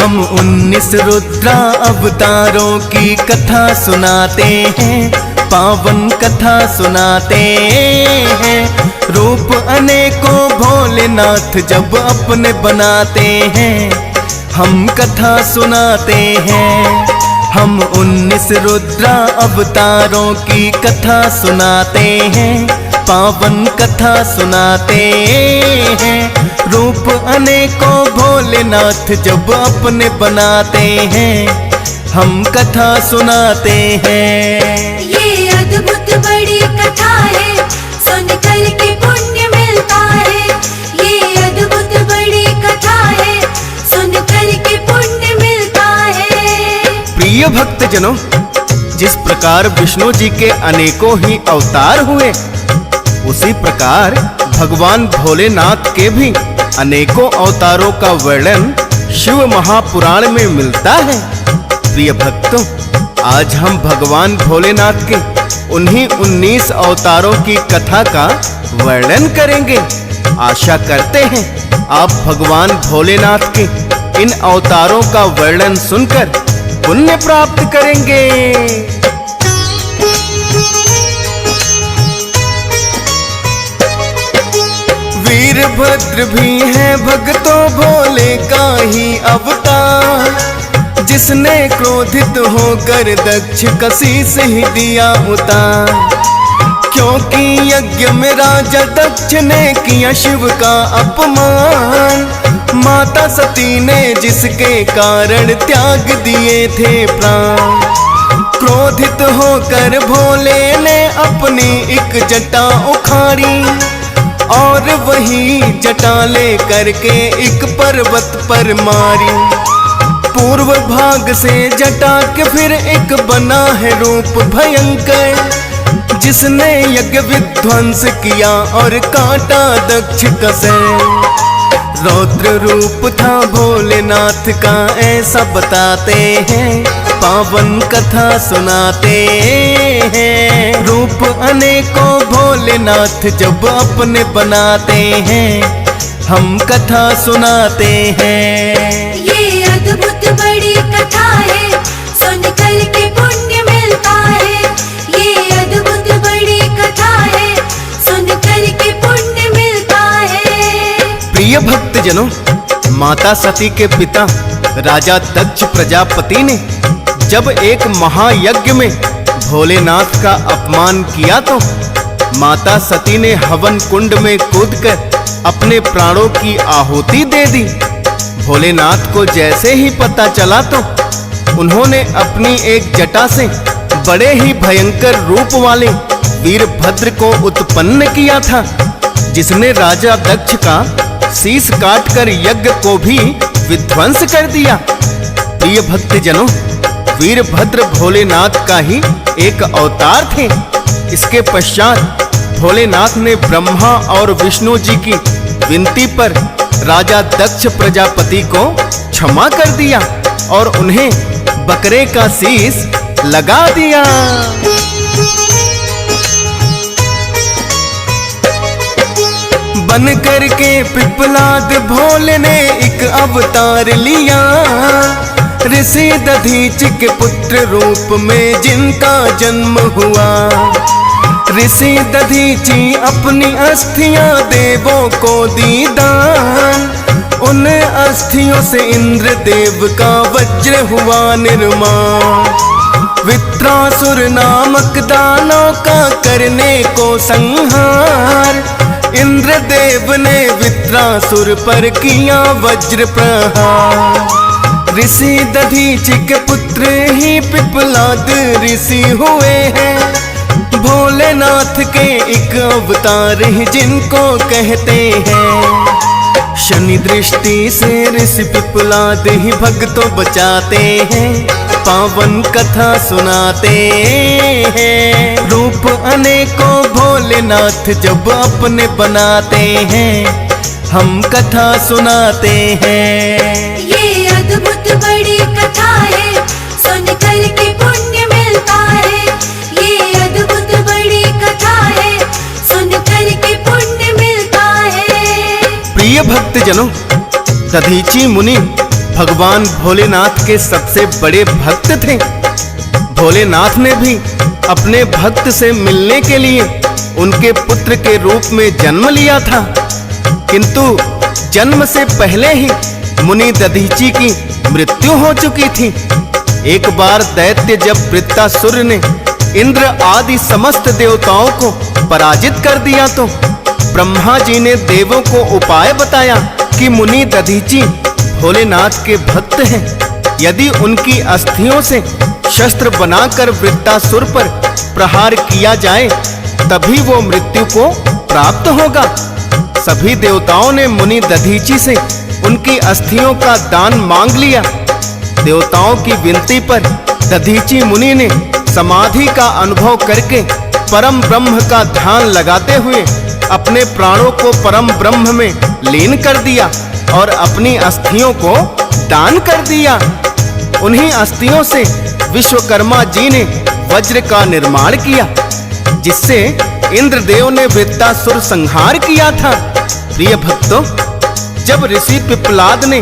हम 19 रुद्रा अवतारों की कथा सुनाते हैं, पावन कथा सुनाते हैं। रूप अनेकों भोलेनाथ जब अपने बनाते हैं, हम कथा सुनाते हैं। हम 19 रुद्रा अवतारों की कथा सुनाते हैं, पावन कथा सुनाते हैं। रूप अनेकों भोलेनाथ जब अपने बनाते हैं, हम कथा सुनाते हैं। ये अद्भुत बड़ी कथा है, सुन कर के पुण्य मिलता है। ये अद्भुत बड़ी कथा है, सुन कर के पुण्य मिलता है। प्रिय भक्तजनों, जिस प्रकार विष्णु जी के अनेकों ही अवतार हुए, उसी प्रकार भगवान भोलेनाथ के भी अनेकों अवतारों का वर्णन शिव महापुराण में मिलता है। प्रिय भक्तों, आज हम भगवान भोलेनाथ के उन्हीं 19 अवतारों की कथा का वर्णन करेंगे। आशा करते हैं आप भगवान भोलेनाथ के इन अवतारों का वर्णन सुनकर पुण्य प्राप्त करेंगे। वीरभद्र भी है भक्तों भोले का ही अवतार, जिसने क्रोधित होकर दक्ष का शीश ही दिया उतार। क्योंकि यज्ञ में राजा दक्ष ने किया शिव का अपमान, माता सती ने जिसके कारण त्याग दिए थे प्राण। क्रोधित होकर भोले ने अपनी एक जटा उखाड़ी, और वही जटा ले करके एक पर्वत पर मारी। पूर्व भाग से जटा के फिर एक बना है रूप भयंकर, जिसने यज्ञ विध्वंस किया और काटा दक्ष का सर। रौद्र रूप था भोलेनाथ का ऐसा बताते हैं, पावन कथा सुनाते हैं। रूप अनेकों भोलेनाथ जब अपने बनाते हैं, हम कथा सुनाते हैं। ये अद्भुत बड़ी कथा है, सुन कर के पुण्य मिलता है। ये अद्भुत बड़ी कथा है, सुन कर के पुण्य मिलता है। प्रिय भक्तजनों, माता सती के पिता राजा दक्ष प्रजापति ने जब एक महायज्ञ में भोलेनाथ का अपमान किया, तो माता सती ने हवन कुंड में कूदकर अपने प्राणों की आहुति दे दी। भोलेनाथ को जैसे ही पता चला, तो उन्होंने अपनी एक जटा से बड़े ही भयंकर रूप वाले वीरभद्र को उत्पन्न किया था, जिसने राजा दक्ष का शीश काटकर यज्ञ को भी विध्वंस कर दिया। प्रिय भक्तजनों, वीरभद्र भोलेनाथ का ही एक अवतार थे। इसके पश्चात भोलेनाथ ने ब्रह्मा और विष्णु जी की विनती पर राजा दक्ष प्रजापति को क्षमा कर दिया और उन्हें बकरे का शीश लगा दिया। बन करके पिपलाद भोले ने एक अवतार लिया, ऋषि दधीच के पुत्र रूप में जिनका जन्म हुआ। ऋषि दधीची अपनी अस्थियां देवों को दी दान, उन अस्थियों से इंद्र देव का वज्र हुआ निर्माण। वित्रासुर नामक दानव का करने को संहार, इंद्र देव ने वित्रासुर पर किया वज्र प्रहार। ऋषि दधीच के पुत्र ही पिपलाद ऋषि हुए हैं, भोलेनाथ के एक अवतार ही जिनको कहते हैं। शनि दृष्टि से ऋषि पिपलाद ही भक्तों बचाते हैं, पावन कथा सुनाते हैं। रूप अनेकों भोलेनाथ जब अपने बनाते हैं, हम कथा सुनाते हैं। ये अद्भुत बड़ी कथा है, सुन कर के पुण्य मिलता है। ये अद्भुत बड़ी कथा है, सुन कर के पुण्य मिलता है। प्रिय भक्तजनों, दधीची मुनि भगवान भोलेनाथ के सबसे बड़े भक्त थे। भोलेनाथ ने भी अपने भक्त से मिलने के लिए उनके पुत्र के रूप में जन्म लिया था, किंतु जन्म से पहले ही मुनि दधीची की मृत्यु हो चुकी थी। एक बार दैत्य जब वृत्तासुर ने इंद्र आदि समस्त देवताओं को पराजित कर दिया तो ब्रह्मा जी ने देवों को उपाय बताया कि मुनि दधीची भोलेनाथ के भक्त हैं। यदि उनकी अस्थियों से शस्त्र बनाकर वृत्तासुर पर प्रहार किया जाए तभी वो मृत्यु को प्राप्त होगा। सभी देवताओं ने मुनि दधीची से उनकी अस्थियों का दान मांग लिया। देवताओं की विनती पर दधीची मुनि ने समाधि का अनुभव करके परम ब्रह्म का ध्यान लगाते हुए अपने प्राणों को परम ब्रह्म में लीन कर दिया और अपनी अस्थियों को दान कर दिया। उन्हीं अस्थियों से विश्वकर्मा जी ने वज्र का निर्माण किया, जिससे इंद्रदेव ने वृत्तासुर संहार किया था। प्रिय भक्तों, जब ऋषि पिप्पलाद ने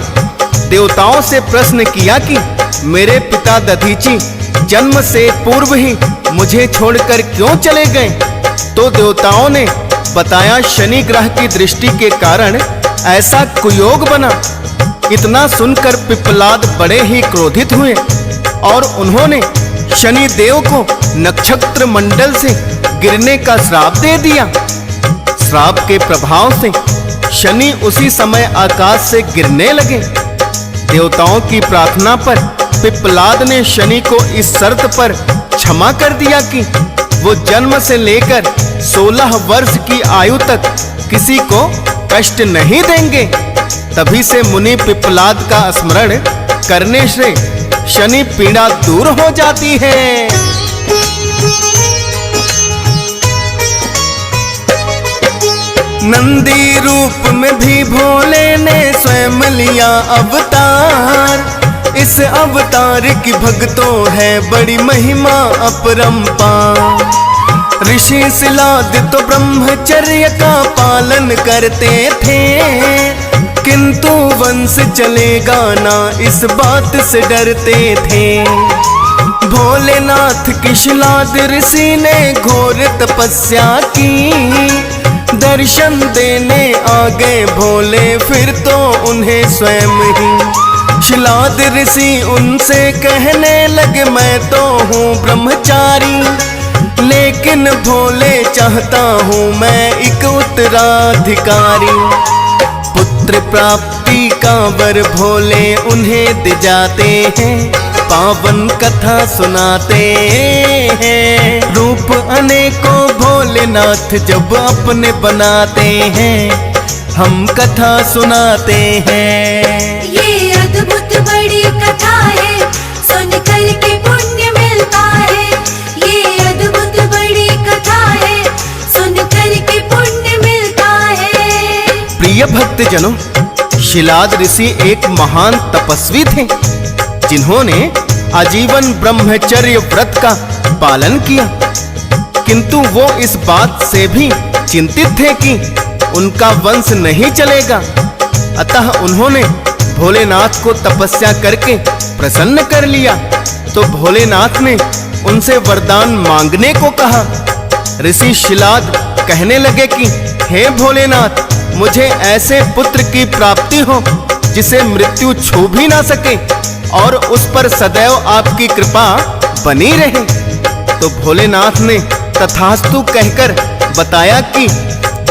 देवताओं से प्रश्न किया कि मेरे पिता दधीची जन्म से पूर्व ही मुझे छोड़कर क्यों चले गए, तो देवताओं ने बताया शनि ग्रह की दृष्टि के कारण ऐसा कुयोग बना। इतना सुनकर पिप्पलाद बड़े ही क्रोधित हुए और उन्होंने शनि देव को नक्षत्र मंडल से गिरने का श्राप दे दिया। श्राप के प्रभाव से शनि उसी समय आकाश से गिरने लगे। देवताओं की प्रार्थना पर पिप्पलाद ने शनि को इस शर्त पर क्षमा कर दिया कि वो जन्म से लेकर 16 वर्ष की आयु तक किसी को कष्ट नहीं देंगे। तभी से मुनि पिप्पलाद का स्मरण करने से शनि पीड़ा दूर हो जाती है। नंदी रूप में भी भोले ने स्वयं लिया अवतार। इस अवतार की भक्तों है बड़ी महिमा अपरंपार। ऋषि शिलाद तो ब्रह्मचर्य का पालन करते थे, किंतु वंश चलेगा ना इस बात से डरते थे। भोलेनाथ की शिलाद ऋषि ने घोर तपस्या की। दर्शन देने आ गए भोले फिर तो उन्हें स्वयं ही। शिलाद ऋषि उनसे कहने लगे मैं तो हूँ ब्रह्मचारी, लेकिन भोले चाहता हूँ मैं एक उत्तराधिकारी। पुत्र प्राप्ति का वर भोले उन्हें दे जाते हैं, पावन कथा सुनाते हैं। रूप अनेकों भोलेनाथ जब अपने बनाते हैं, हम कथा सुनाते हैं। ये अद्भुत बड़ी कथा है, सुन कर के पुण्य मिलता है। ये अद्भुत बड़ी कथा है, सुन कर के पुण्य मिलता है। प्रिय भक्तजनों, शिलाद ऋषि एक महान तपस्वी थे, जिन्होंने आजीवन ब्रह्मचर्य व्रत का पालन किया। किंतु वो इस बात से भी चिंतित थे कि उनका वंश नहीं चलेगा। अतः उन्होंने भोलेनाथ को तपस्या करके प्रसन्न कर लिया। तो भोलेनाथ ने उनसे वरदान मांगने को कहा। ऋषि शिलाद कहने लगे कि हे भोलेनाथ, मुझे ऐसे पुत्र की प्राप्ति हो जिसे मृत्यु छू भी ना सके और उस पर सदैव आपकी कृपा बनी रहे। तो भोलेनाथ ने तथास्तु कहकर बताया कि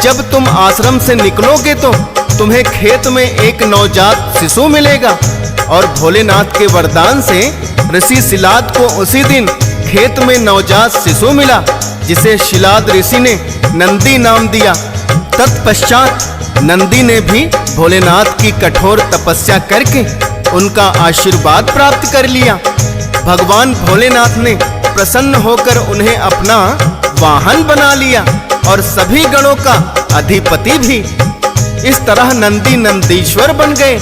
जब तुम आश्रम से निकलोगे तो तुम्हें खेत में एक नवजात शिशु मिलेगा। और भोलेनाथ के वरदान से ऋषि शिलाद को उसी दिन खेत में नवजात शिशु मिला, जिसे शिलाद ऋषि ने नंदी नाम दिया। तत्पश्चात नंदी ने भी भोलेनाथ की कठोर तपस्या करके उनका आशीर्वाद प्राप्त कर लिया। भगवान भोलेनाथ ने प्रसन्न होकर उन्हें अपना वाहन बना लिया और सभी गणों का अधिपति भी। इस तरह नंदी नंदीश्वर बन गए।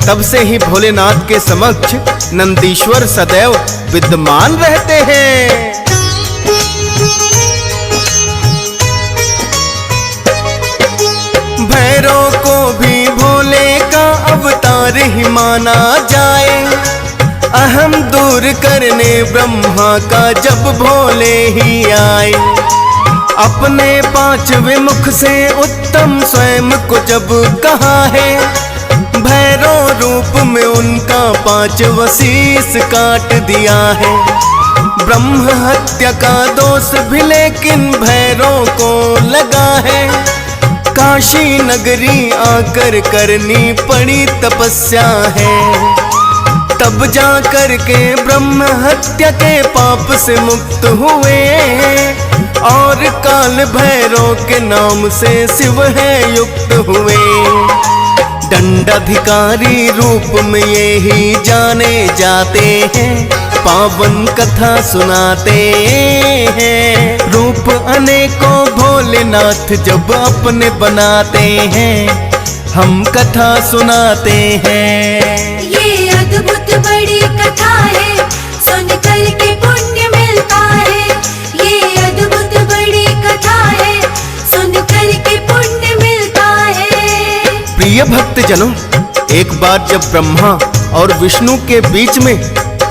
तब से ही भोलेनाथ के समक्ष नंदीश्वर सदैव विद्यमान रहते हैं। भैरव को भी भोले का अवतार ही माना जाए। अहम दूर करने ब्रह्मा का जब भोले ही आए। अपने पांचवें मुख से उत्तम स्वयं को जब कहा है, भैरव रूप में उनका 5वां शीश काट दिया है। ब्रह्म हत्या का दोष भी लेकिन भैरव को लगा है। काशी नगरी आकर करनी पड़ी तपस्या है। तब जा कर के ब्रह्म हत्या के पाप से मुक्त हुए और काल भैरव के नाम से शिव है युक्त हुए। दंडाधिकारी रूप में ये ही जाने जाते हैं, पावन कथा सुनाते हैं। रूप अनेकों भोलेनाथ जब अपने बनाते हैं, हम कथा सुनाते हैं। ये अद्भुत बड़ी कथा है, सुन कर के पुण्य मिलता है। ये अद्भुत बड़ी कथा है, सुन कर के पुण्य मिलता है। प्रिय भक्तजनों, एक बार जब ब्रह्मा और विष्णु के बीच में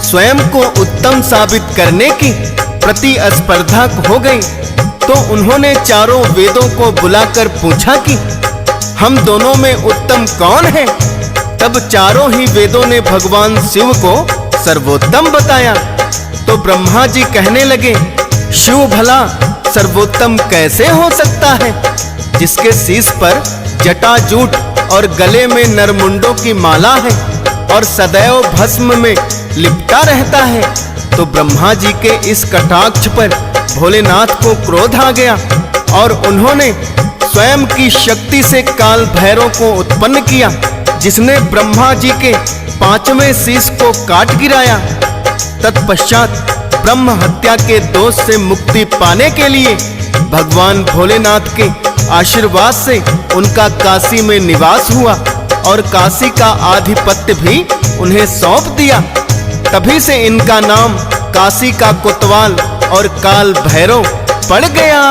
स्वयं को उत्तम साबित करने की प्रतिस्पर्धा हो गई, तो उन्होंने चारों वेदों को बुलाकर पूछा कि हम दोनों में उत्तम कौन है। तब चारों ही वेदों ने भगवान शिव को सर्वोत्तम बताया। तो ब्रह्मा जी कहने लगे, शिव भला सर्वोत्तम कैसे हो सकता है, जिसके शीश पर जटाजूट और गले में नरमुंडों की माला है और सदैव भस्म में लिपटा रहता है। तो ब्रह्मा जी के इस कटाक्ष पर भोलेनाथ को क्रोध आ गया और उन्होंने स्वयं की शक्ति से काल भैरव को उत्पन्न किया, जिसने ब्रह्मा जी के 5वें शीश को काट गिराया। तत्पश्चात ब्रह्म हत्या के दोष से मुक्ति पाने के लिए भगवान भोलेनाथ के आशीर्वाद से उनका काशी में निवास हुआ और काशी का आधिपत्य भी उन्हें सौंप दिया। तभी से इनका नाम काशी का कोतवाल और काल भैरव पड़ गया।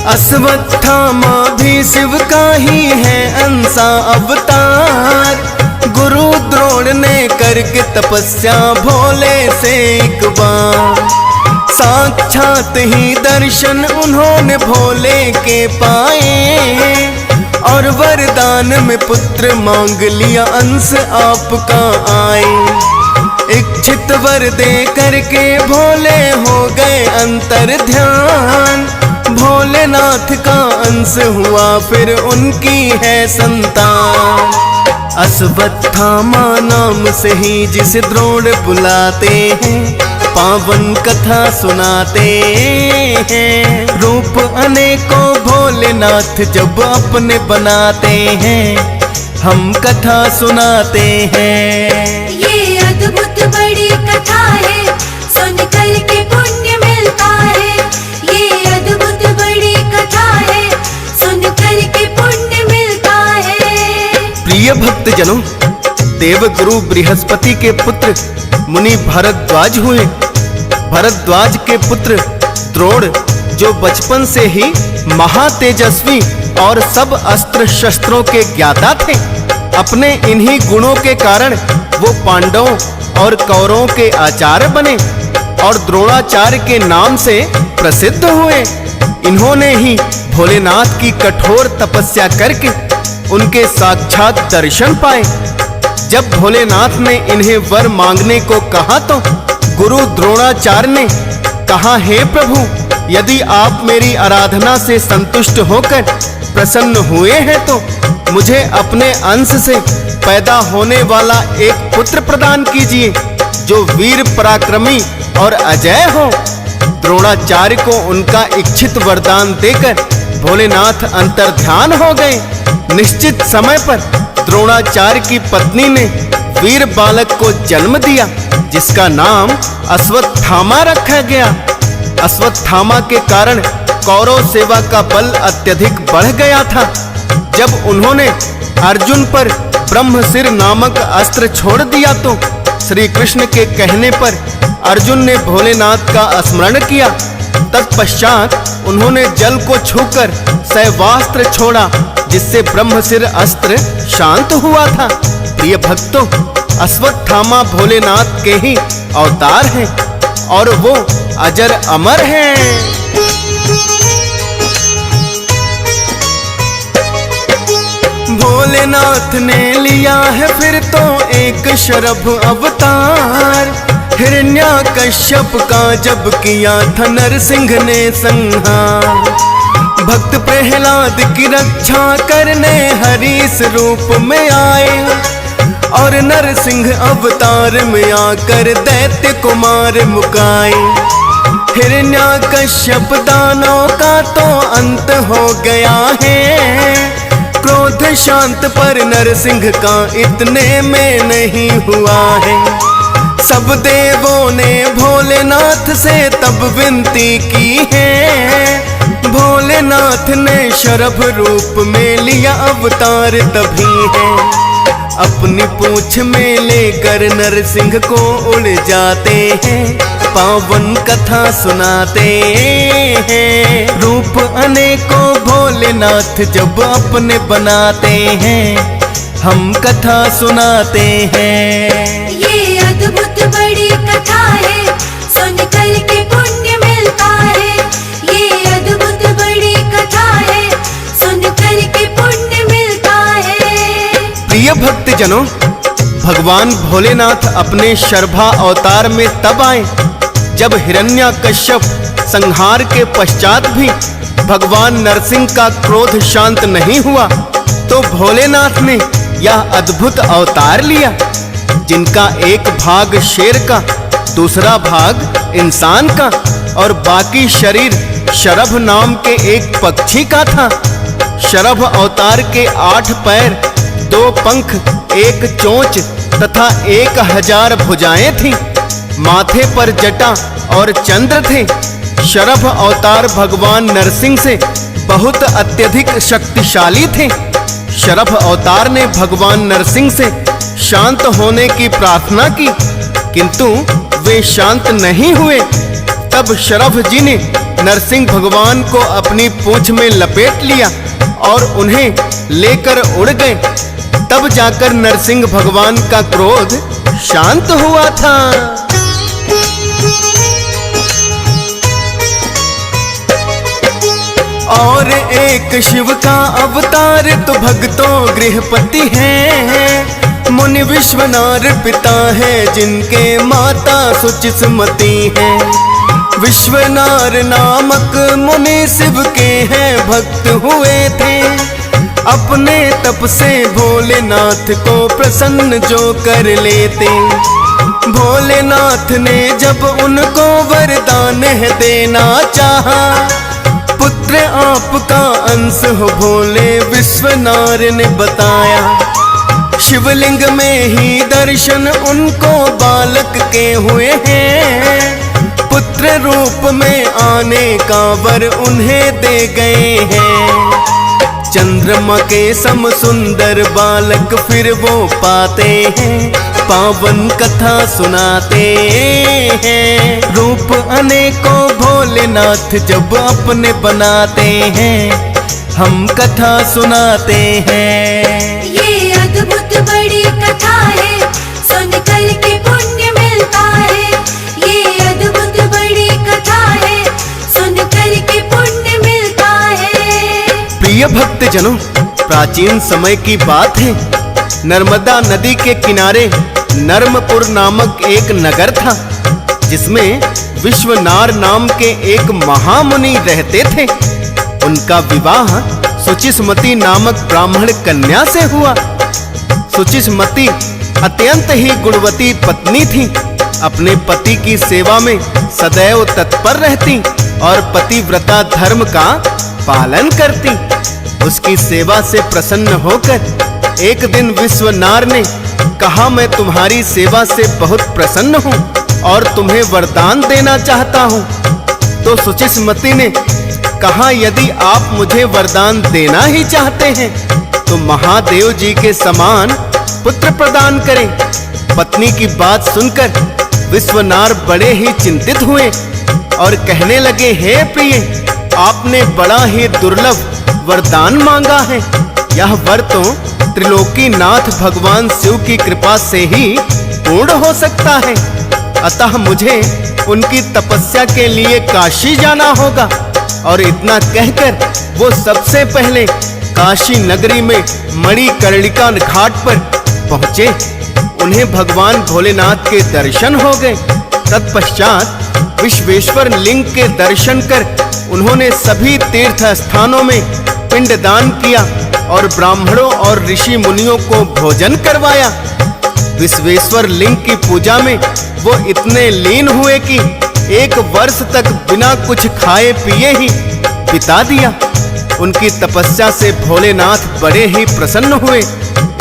अश्वत्थामा भी शिव का ही है अंशा अवतार। गुरु द्रोण ने करके तपस्या भोले से एक बार, साक्षात ही दर्शन उन्होंने भोले के पाए और वरदान में पुत्र मांग लिया अंश आपका आए। इच्छित वर दे करके भोले हो गए अंतर ध्यान। भोलेनाथ का अंश हुआ फिर उनकी है संतान। अश्वत्थामा नाम से ही जिसे द्रोण बुलाते हैं, पावन कथा सुनाते हैं। रूप अनेकों भोलेनाथ जब अपने बनाते हैं, हम कथा सुनाते हैं। ये अद्भुत बड़ी कथा है, सुन कर के पुण्य मिलता है। ये अद्भुत बड़ी कथा है, सुन कर के पुण्य मिलता है। प्रिय भक्तजनों, देवगुरु बृहस्पति के पुत्र मुनि भरद्वाज हुए। भरद्वाज के पुत्र द्रोण, जो बचपन से ही महातेजस्वी और सब अस्त्र शस्त्रों के ज्ञाता थे, अपने इन्हीं गुणों के कारण वो पांडवों और कौरवों के आचार्य बने और द्रोणाचार्य के नाम से प्रसिद्ध हुए। इन्होंने ही भोलेनाथ की कठोर तपस्या करके उनके साक्षात दर्शन पाए। जब भोलेनाथ ने इन्हें वर मांगने को कहा तो गुरु द्रोणाचार्य ने कहा, हे प्रभु, यदि आप मेरी आराधना से संतुष्ट होकर प्रसन्न हुए हैं तो मुझे अपने अंश से पैदा होने वाला एक पुत्र प्रदान कीजिए जो वीर पराक्रमी और अजय हो। द्रोणाचार्य को उनका इच्छित वरदान देकर भोलेनाथ अंतर्ध्यान हो गए। निश्चित समय पर द्रोणाचार्य की पत्नी ने वीर बालक को जन्म दिया, जिसका नाम अश्वत्थामा रखा गया। अश्वत्थामा के कारण कौरव सेवा का बल अत्यधिक बढ़ गया था। जब उन्होंने अर्जुन पर ब्रह्मशिर नामक अस्त्र छोड़ दिया तो श्री कृष्ण के कहने पर अर्जुन ने भोलेनाथ का स्मरण किया तत्पश्चात उन्होंने जल को छूकर शैवास्त्र छोड़ा, जिससे ब्रह्मशिर अस्त्र शांत हुआ था। प्रिय भक्तों, अश्वत्थामा भोलेनाथ के ही अवतार हैं और वो अजर अमर हैं। भोलेनाथ ने लिया है फिर तो एक शरभ अवतार, हिरण्याकश्यप का जब किया था नरसिंह ने संहार। भक्त प्रहलाद की रक्षा करने हरीश रूप में आए और नरसिंह अवतार में आकर दैत्य को मार मुकाए। हिरण्याकश्यप दानव का तो अंत हो गया है, क्रोध शांत पर नरसिंह का इतने में नहीं हुआ है। सब देवों ने भोलेनाथ से तब विनती की है, भोलेनाथ ने शरभ रूप में लिया अवतार तभी है। अपनी पूंछ में लेकर नरसिंह को उड़ जाते हैं, पावन कथा सुनाते हैं। रूप अनेकों भोलेनाथ जब अपने बनाते हैं, हम कथा सुनाते हैं। ये अद्भुत बड़ी कथा है, सुन कर के पुण्य मिलता है। ये अद्भुत बड़ी कथा है, सुन कर के पुण्य मिलता है। प्रिय भक्तजनों, भगवान भोलेनाथ अपने शर्भा अवतार में तब आए जब हिरण्याकश्यप संहार के पश्चात भी भगवान नरसिंह का क्रोध शांत नहीं हुआ, तो भोलेनाथ ने यह अद्भुत अवतार लिया, जिनका एक भाग शेर का, दूसरा भाग इंसान का और बाकी शरीर शरभ नाम के एक पक्षी का था। शरभ अवतार के 8 पैर, 2 पंख, 1 चोंच तथा 1000 भुजाएं थीं। माथे पर जटा और चंद्र थे। शरभ अवतार भगवान नरसिंह से बहुत अत्यधिक शक्तिशाली थे। शरभ अवतार ने भगवान नरसिंह से शांत होने की प्रार्थना की, किंतु वे शांत नहीं हुए। तब शरभ जी ने नरसिंह भगवान को अपनी पूंछ में लपेट लिया और उन्हें लेकर उड़ गए। तब जाकर नरसिंह भगवान का क्रोध शांत हुआ था। और एक शिव का अवतार तो भक्तों गृहपति हैं, मुनि विश्वनार पिता है जिनके माता सुचिस्मती हैं। विश्वनार नामक मुनि शिव के हैं भक्त हुए थे, अपने तप से भोलेनाथ को प्रसन्न जो कर लेते। भोलेनाथ ने जब उनको वरदान देना चाहा, पुत्र आपका अंश हो भोले विश्वनार ने बताया। शिवलिंग में ही दर्शन उनको बालक के हुए हैं, पुत्र रूप में आने का वर उन्हें दे गए हैं। चंद्रमा के सम सुंदर बालक फिर वो पाते हैं, पावन कथा सुनाते हैं। रूप अनेकों भोलेनाथ जब अपने बनाते हैं, हम कथा सुनाते हैं। ये अद्भुत बड़ी कथा है, सुन कर के पुण्य मिलता है। ये अद्भुत बड़ी कथा है, सुन कर के पुण्य मिलता है। प्रिय भक्तजनों, प्राचीन समय की बात है, नर्मदा नदी के किनारे नर्मपुर नामक एक नगर था, जिसमें विश्वनार नाम के एक महामुनि रहते थे। उनका विवाह सुचिस्मती नामक ब्राह्मण कन्या से हुआ। सुचिस्मती अत्यंत ही गुणवती पत्नी थी, अपने पति की सेवा में सदैव तत्पर रहती और पतिव्रता धर्म का पालन करती। उसकी सेवा से प्रसन्न होकर एक दिन विश्वनार ने कहा, मैं तुम्हारी सेवा से बहुत प्रसन्न हूँ और तुम्हें वरदान देना चाहता हूँ। तो सुचिस्मती ने कहा, यदि आप मुझे वरदान देना ही चाहते हैं तो महादेव जी के समान पुत्र प्रदान करें। पत्नी की बात सुनकर विश्वनार बड़े ही चिंतित हुए और कहने लगे, हे प्रिय, आपने बड़ा ही दुर्लभ वरदान मांगा है। यह वर तो त्रिलोकीनाथ भगवान शिव की कृपा से ही पूर्ण हो सकता है। अतः मुझे उनकी तपस्या के लिए काशी जाना होगा। और इतना कहकर वो सबसे पहले काशी नगरी में मणिकर्णिका घाट पर पहुंचे। उन्हें भगवान भोलेनाथ के दर्शन हो गए। तत्पश्चात विश्वेश्वर लिंग के दर्शन कर उन्होंने सभी तीर्थ स्थानों में पिंडदान किया और ब्राह्मणों और ऋषि मुनियों को भोजन करवाया। विश्वेश्वर लिंग की पूजा में वो इतने लीन हुए कि 1 वर्ष तक बिना कुछ खाए पिए ही बिता दिया। उनकी तपस्या से भोलेनाथ बड़े ही प्रसन्न हुए।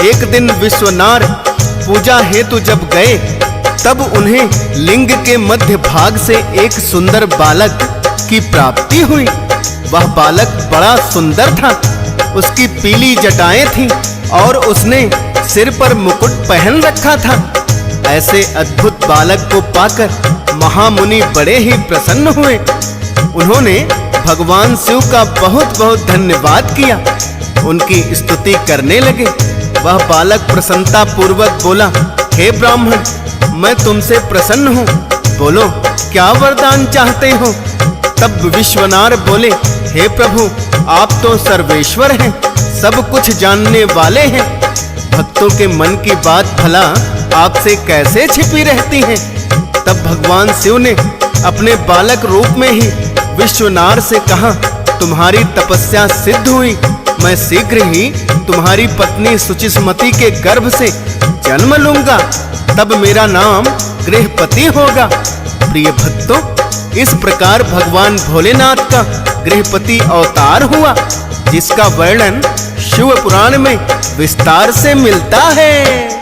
एक दिन विश्वनार पूजा हेतु जब गए, तब उन्हें लिंग के मध्य भाग से एक सुंदर बालक की प्राप्ति हुई। वह बालक बड़ा सुंदर था। उसकी पीली जटाएं थीं और उसने सिर पर मुकुट पहन रखा था। ऐसे अद्भुत बालक को पाकर महामुनि बड़े ही प्रसन्न हुए। उन्होंने भगवान शिव का बहुत बहुत धन्यवाद किया। उनकी स्तुति करने लगे। वह बालक प्रसन्नता पूर्वक बोला, हे ब्राह्मण, मैं तुमसे प्रसन्न हूँ। बोलो, क्या वरदान चाहते हो? तब विश्वनार बोले, हे प्रभु, आप तो सर्वेश्वर हैं, सब कुछ जानने वाले हैं। भक्तों के मन की बात भला आपसे कैसे छिपी रहती है? तब भगवान शिव ने अपने बालक रूप में ही विश्वनार से कहा, तुम्हारी तपस्या सिद्ध हुई। मैं शीघ्र ही तुम्हारी पत्नी सुचिस्मति के गर्भ से जन्म लूंगा। तब मेरा नाम गृहपति होगा। प्रिय भक्तों, इस प्रकार भगवान भोलेनाथ का गृहपति अवतार हुआ, जिसका वर्णन शिव पुराण में विस्तार से मिलता है।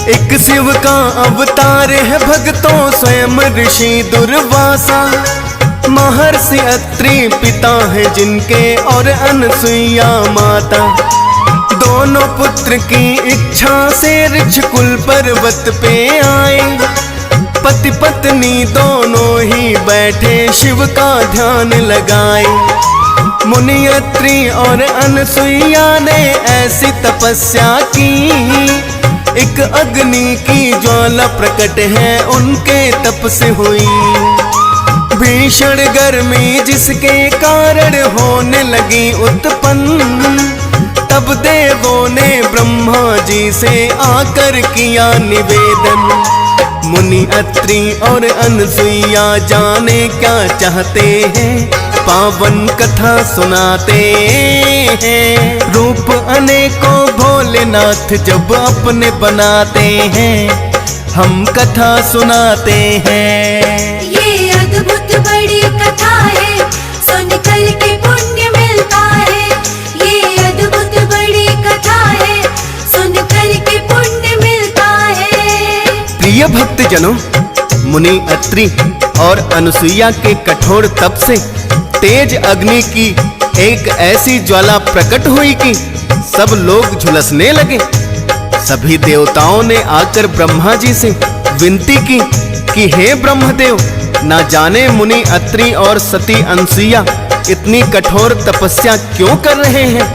एक शिव का अवतार है भक्तों स्वयं ऋषि दुर्वासा। महर्षि अत्रि पिता है जिनके और अनसुईया माता। दोनों पुत्र की इच्छा से ऋक्षकुल पर्वत पे आए। पति पत्नी दोनों ही बैठे शिव का ध्यान लगाए। मुनि अत्रि और अनसुईया ने ऐसी तपस्या की, एक अग्नि की ज्वाला प्रकट है उनके तप से हुई। भीषण गर्मी जिसके कारण होने लगी उत्पन्न, तब देवों ने ब्रह्मा जी से आकर किया निवेदन। मुनि अत्रि और अनसुईया जाने क्या चाहते हैं, पावन कथा सुनाते हैं। रूप अनेकों भोलेनाथ जब अपने बनाते हैं, हम कथा सुनाते हैं। ये अद्भुत बड़ी कथा है, सुनकर के पुण्य मिलता है। ये अद्भुत बड़ी कथा है, सुनकर के पुण्य मिलता है। प्रिय भक्तजनों, मुनि अत्रि और अनसुईया के कठोर तप से तेज अग्नि की एक ऐसी ज्वाला प्रकट हुई कि सब लोग झुलसने लगे। सभी देवताओं ने आकर ब्रह्मा जी से विनती की कि हे ब्रह्मदेव, ना जाने मुनि अत्रि और सती अनसुईया इतनी कठोर तपस्या क्यों कर रहे हैं।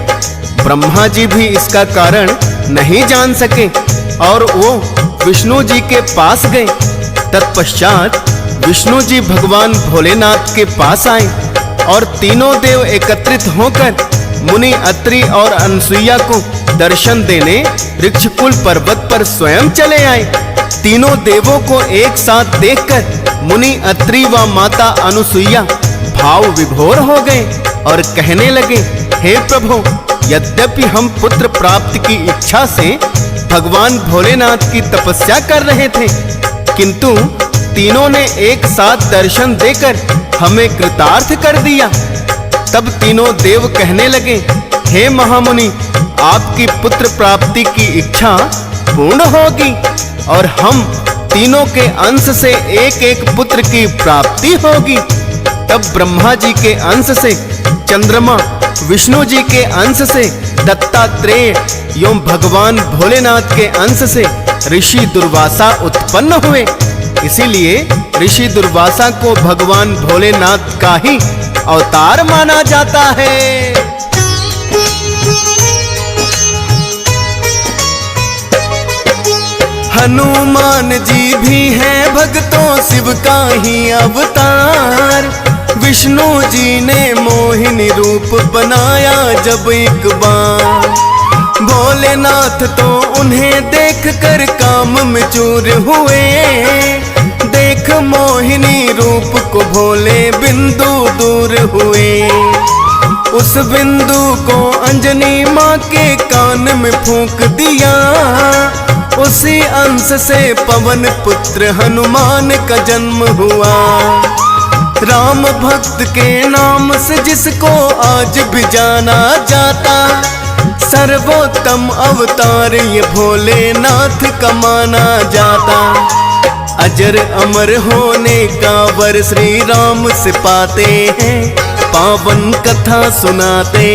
ब्रह्मा जी भी इसका कारण नहीं जान सके और वो विष्णु जी के पास गए। तत्पश्चात विष्णु जी भगवान भोलेनाथ के पास आए और तीनों देव एकत्रित होकर मुनि अत्रि और अनसुईया को दर्शन देने ऋक्षकुल पर्वत पर स्वयं चले आए। तीनों देवों को एक साथ देखकर मुनि अत्रि व माता अनसुईया भाव विभोर हो गए और कहने लगे, हे प्रभु, यद्यपि हम पुत्र प्राप्ति की इच्छा से भगवान भोलेनाथ की तपस्या कर रहे थे, किंतु तीनों ने एक साथ दर्शन देकर हमें कृतार्थ कर दिया। तब तीनों देव कहने लगे, हे महामुनि, आपकी पुत्र प्राप्ति की इच्छा पूर्ण होगी और हम तीनों के अंश से एक एक पुत्र की प्राप्ति होगी। तब ब्रह्मा जी के अंश से चंद्रमा, विष्णु जी के अंश से दत्तात्रेय एवं भगवान भोलेनाथ के अंश से ऋषि दुर्वासा उत्पन्न हुए। इसीलिए ऋषि दुर्वासा को भगवान भोलेनाथ का ही अवतार माना जाता है। हनुमान जी भी हैं भक्तों शिव का ही अवतार। विष्णु जी ने मोहिनी रूप बनाया जब एक बार, भोलेनाथ तो उन्हें देख कर काम में चूर हुए। देख मोहिनी रूप को भोले बिंदु दूर हुए। उस बिंदु को अंजनी माँ के कान में फूंक दिया। उसी अंश से पवन पुत्र हनुमान का जन्म हुआ। राम भक्त के नाम से जिसको आज भी जाना जाता, सर्वोत्तम अवतार ये भोलेनाथ का माना जाता। अजर अमर होने का वर श्री राम से पाते हैं, पावन कथा सुनाते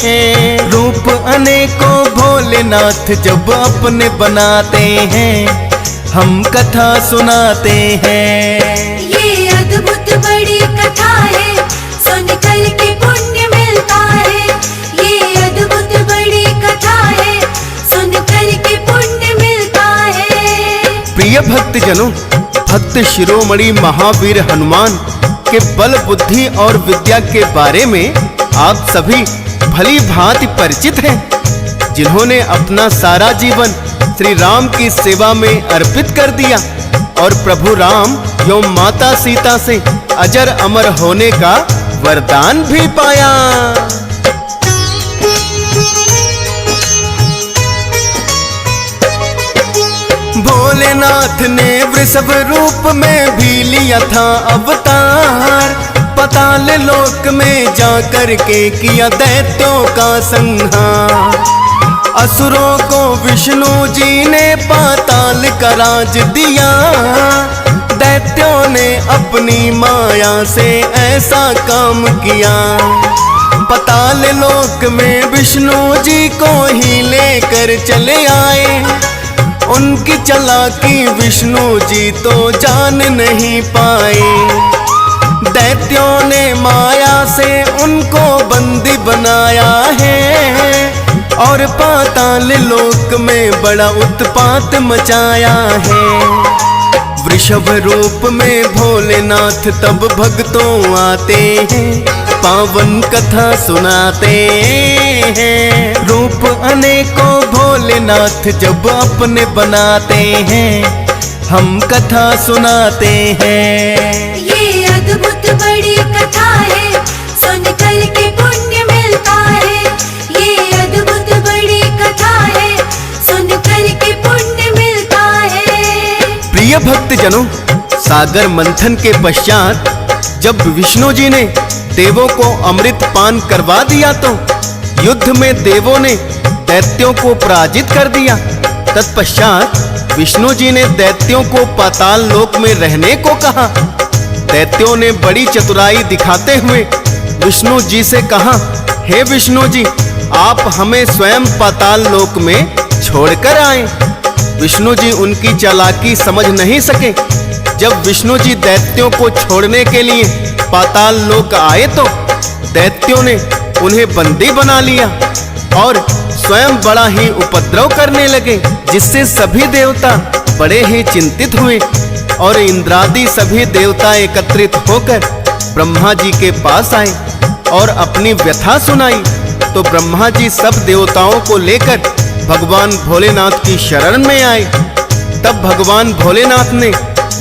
हैं। रूप अनेकों भोलेनाथ जब अपने बनाते हैं, हम कथा सुनाते हैं। ये अद्भुत बड़ी कथा है, सुनकर के पुण्य मिलता है। ये अद्भुत बड़ी कथा है, सुनकर के पुण्य मिलता है। प्रिय भक्त जनों, भक्त शिरोमणि महावीर हनुमान के बल बुद्धि और विद्या के बारे में आप सभी भली भांति परिचित हैं, जिन्होंने अपना सारा जीवन श्री राम की सेवा में अर्पित कर दिया और प्रभु राम एवं माता सीता से अजर अमर होने का वरदान भी पाया। भोलेनाथ ने वृषभ रूप में भी लिया था अवतार। पाताल लोक में जाकर के किया दैत्यों का संहार। असुरों को विष्णु जी ने पाताल का राज दिया। दैत्यों ने अपनी माया से ऐसा काम किया। पाताल लोक में विष्णु जी को ही लेकर चले आए। उनकी चालाकी विष्णु जी तो जान नहीं पाए। दैत्यों ने माया से उनको बंदी बनाया है और पाताल लोक में बड़ा उत्पात मचाया है। वृषभ रूप में भोलेनाथ तब भक्तों आते हैं, पावन कथा सुनाते हैं। रूप अनेकों भोलेनाथ जब अपने बनाते हैं, हम कथा सुनाते हैं। ये अद्भुत बड़ी कथा है, सुनकर के पुण्य मिलता है। ये अद्भुत बड़ी कथा है, सुनकर के पुण्य मिलता है। प्रिय भक्त जनों, सागर मंथन के पश्चात जब विष्णु जी ने देवों को अमृत पान करवा दिया तो युद्ध में देवों ने दैत्यों को पराजित कर दिया। तत्पश्चात विष्णु जी ने दैत्यों को पाताल लोक में रहने को कहा। दैत्यों ने बड़ी चतुराई दिखाते हुए विष्णु जी से कहा, हे विष्णु जी, आप हमें स्वयं पाताल लोक में छोड़कर आए। विष्णु जी उनकी चालाकी समझ नहीं सके। जब विष्णु जी दैत्यों को छोड़ने के लिए पाताल लोक आए तो दैत्यों ने उन्हें बंदी बना लिया और स्वयं बड़ा ही उपद्रव करने लगे, जिससे सभी देवता बड़े ही चिंतित हुए और इंद्रादि सभी देवता एकत्रित होकर ब्रह्मा जी के पास आए और अपनी व्यथा सुनाई। तो ब्रह्मा जी सब देवताओं को लेकर भगवान भोलेनाथ की शरण में आए। तब भगवान भोलेनाथ ने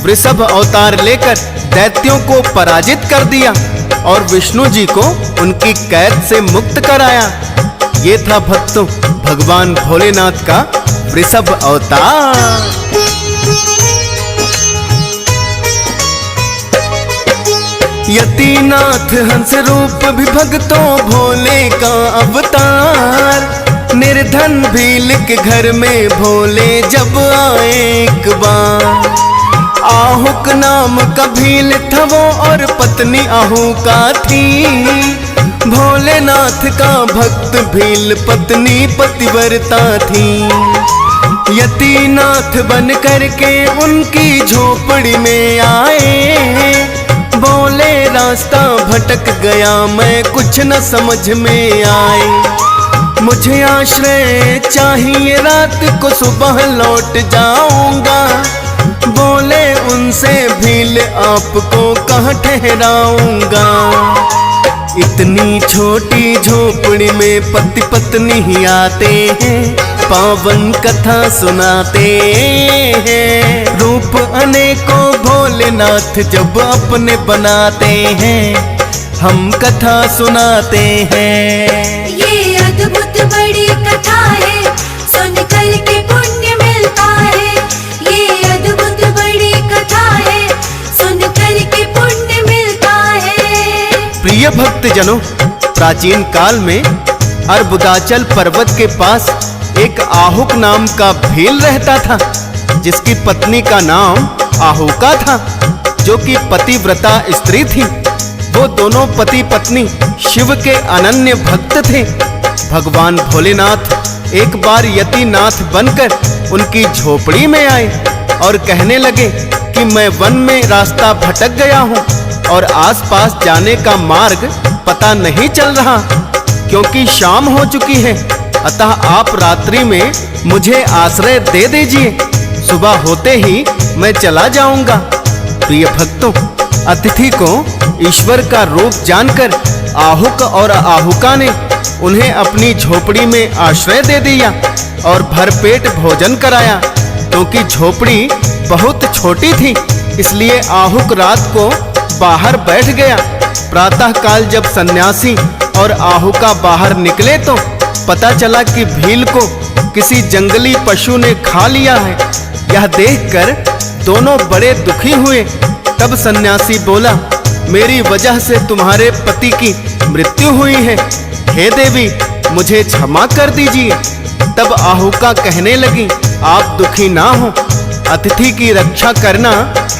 वृषभ अवतार लेकर दैत्यों को पराजित कर दिया और विष्णु जी को उनकी कैद से मुक्त कराया। ये था भक्तों भगवान भोलेनाथ का वृषभ अवतार। यतिनाथ हंस रूप भी भक्तों भोले का अवतार। निर्धन भील के घर में भोले जब आए एक बार। आहुक नाम का भील था वो और पत्नी आहू का थी। भोलेनाथ का भक्त भील पत्नी पतिव्रता थी। यतीनाथ बन करके उनकी झोपड़ी में आए। बोले रास्ता भटक गया मैं, कुछ न समझ में आए। मुझे आश्रय चाहिए, रात को सुबह लौट जाऊंगा। बोले उनसे भील आपको कहाँ ठहराऊंगा। इतनी छोटी झोपड़ी में पति पत्नी ही आते हैं, पावन कथा सुनाते हैं। रूप अनेकों भोलेनाथ जब अपने बनाते हैं, हम कथा सुनाते हैं। ये अद्भुत बड़ी कथा है, सुन कर के पुण्य मिलता है। ये अद्भुत बड़ी कथा है, सुन कर के पुण्य मिलता है। प्रिय भक्तजनों, प्राचीन काल में अर्बुदाचल पर्वत के पास एक आहुक नाम का भील रहता था, जिसकी पत्नी का नाम आहुका था, जो कि पतिव्रता स्त्री थी। वो दोनों पति पत्नी शिव के अनन्य भक्त थे। भगवान भोलेनाथ एक बार यतीनाथ बनकर उनकी झोपड़ी में आए और कहने लगे कि मैं वन में रास्ता भटक गया हूँ और आसपास जाने का मार्ग पता नहीं चल रहा, क्योंकि शाम हो चुकी है। अतः आप रात्रि में मुझे आश्रय दे दीजिए, सुबह होते ही मैं चला जाऊंगा। प्रिय भक्तों, अतिथि को ईश्वर का रूप जानकर आहुक और आहुका ने उन्हें अपनी झोपड़ी में आश्रय दे दिया और भरपेट भोजन कराया। क्योंकि झोपड़ी बहुत छोटी थी, इसलिए आहुक रात को बाहर बैठ गया। प्रातः काल जब सन्यासी और आहुका बाहर निकले तो पता चला कि भील को किसी जंगली पशु ने खा लिया है। यह देखकर दोनों बड़े दुखी हुए। तब सन्यासी बोला, मेरी वजह से तुम्हारे पति की मृत्यु हुई है, हे देवी मुझे क्षमा कर दीजिए। तब आहुका कहने लगी, आप दुखी ना हो, अतिथि की रक्षा करना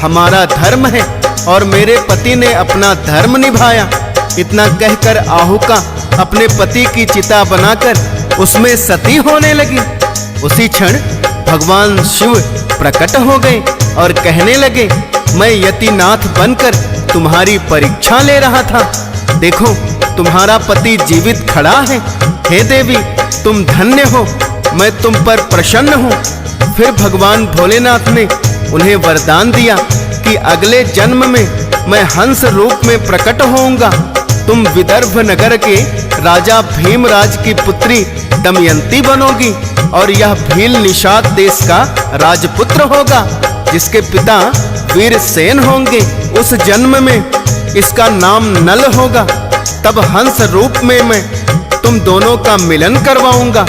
हमारा धर्म है और मेरे पति ने अपना धर्म निभाया। इतना कहकर आहुका अपने पति की चिता बनाकर उसमें सती होने लगी। उसी क्षण भगवान शिव प्रकट हो गए और कहने लगे, मैं यतीनाथ बनकर तुम्हारी परीक्षा ले रहा था। देखो तुम्हारा पति जीवित खड़ा है। हे देवी तुम धन्य हो, मैं तुम पर प्रसन्न हूँ। फिर भगवान भोलेनाथ ने उन्हें वरदान दिया कि अगले जन्म में मैं हंस रूप में प्रकट होऊंगा। तुम विदर्भ नगर के राजा भीमराज की पुत्री दमयंती बनोगी और यह भील निषाद देश का राजपुत्र होगा, जिसके पिता वीरसेन होंगे। उस जन्म में इसका नाम नल होगा। तब हंस रूप में मैं तुम दोनों का मिलन करवाऊंगा।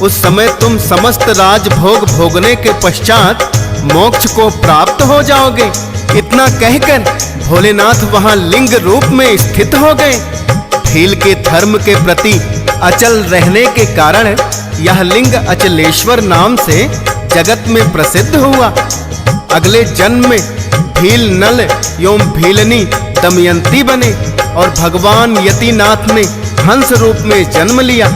उस समय तुम समस्त राजभोग भोगने के पश्चात मोक्ष को प्राप्त हो जाओगे। इतना कहकर भोलेनाथ वहां लिंग रूप में स्थित हो गए। भील के धर्म के प्रति अचल रहने के कारण यह लिंग अचलेश्वर नाम से जगत में प्रसिद्ध हुआ। अगले जन्म में भील नल एवं भीलनी दमयंती बने और भगवान यतीनाथ ने हंस रूप में जन्म लिया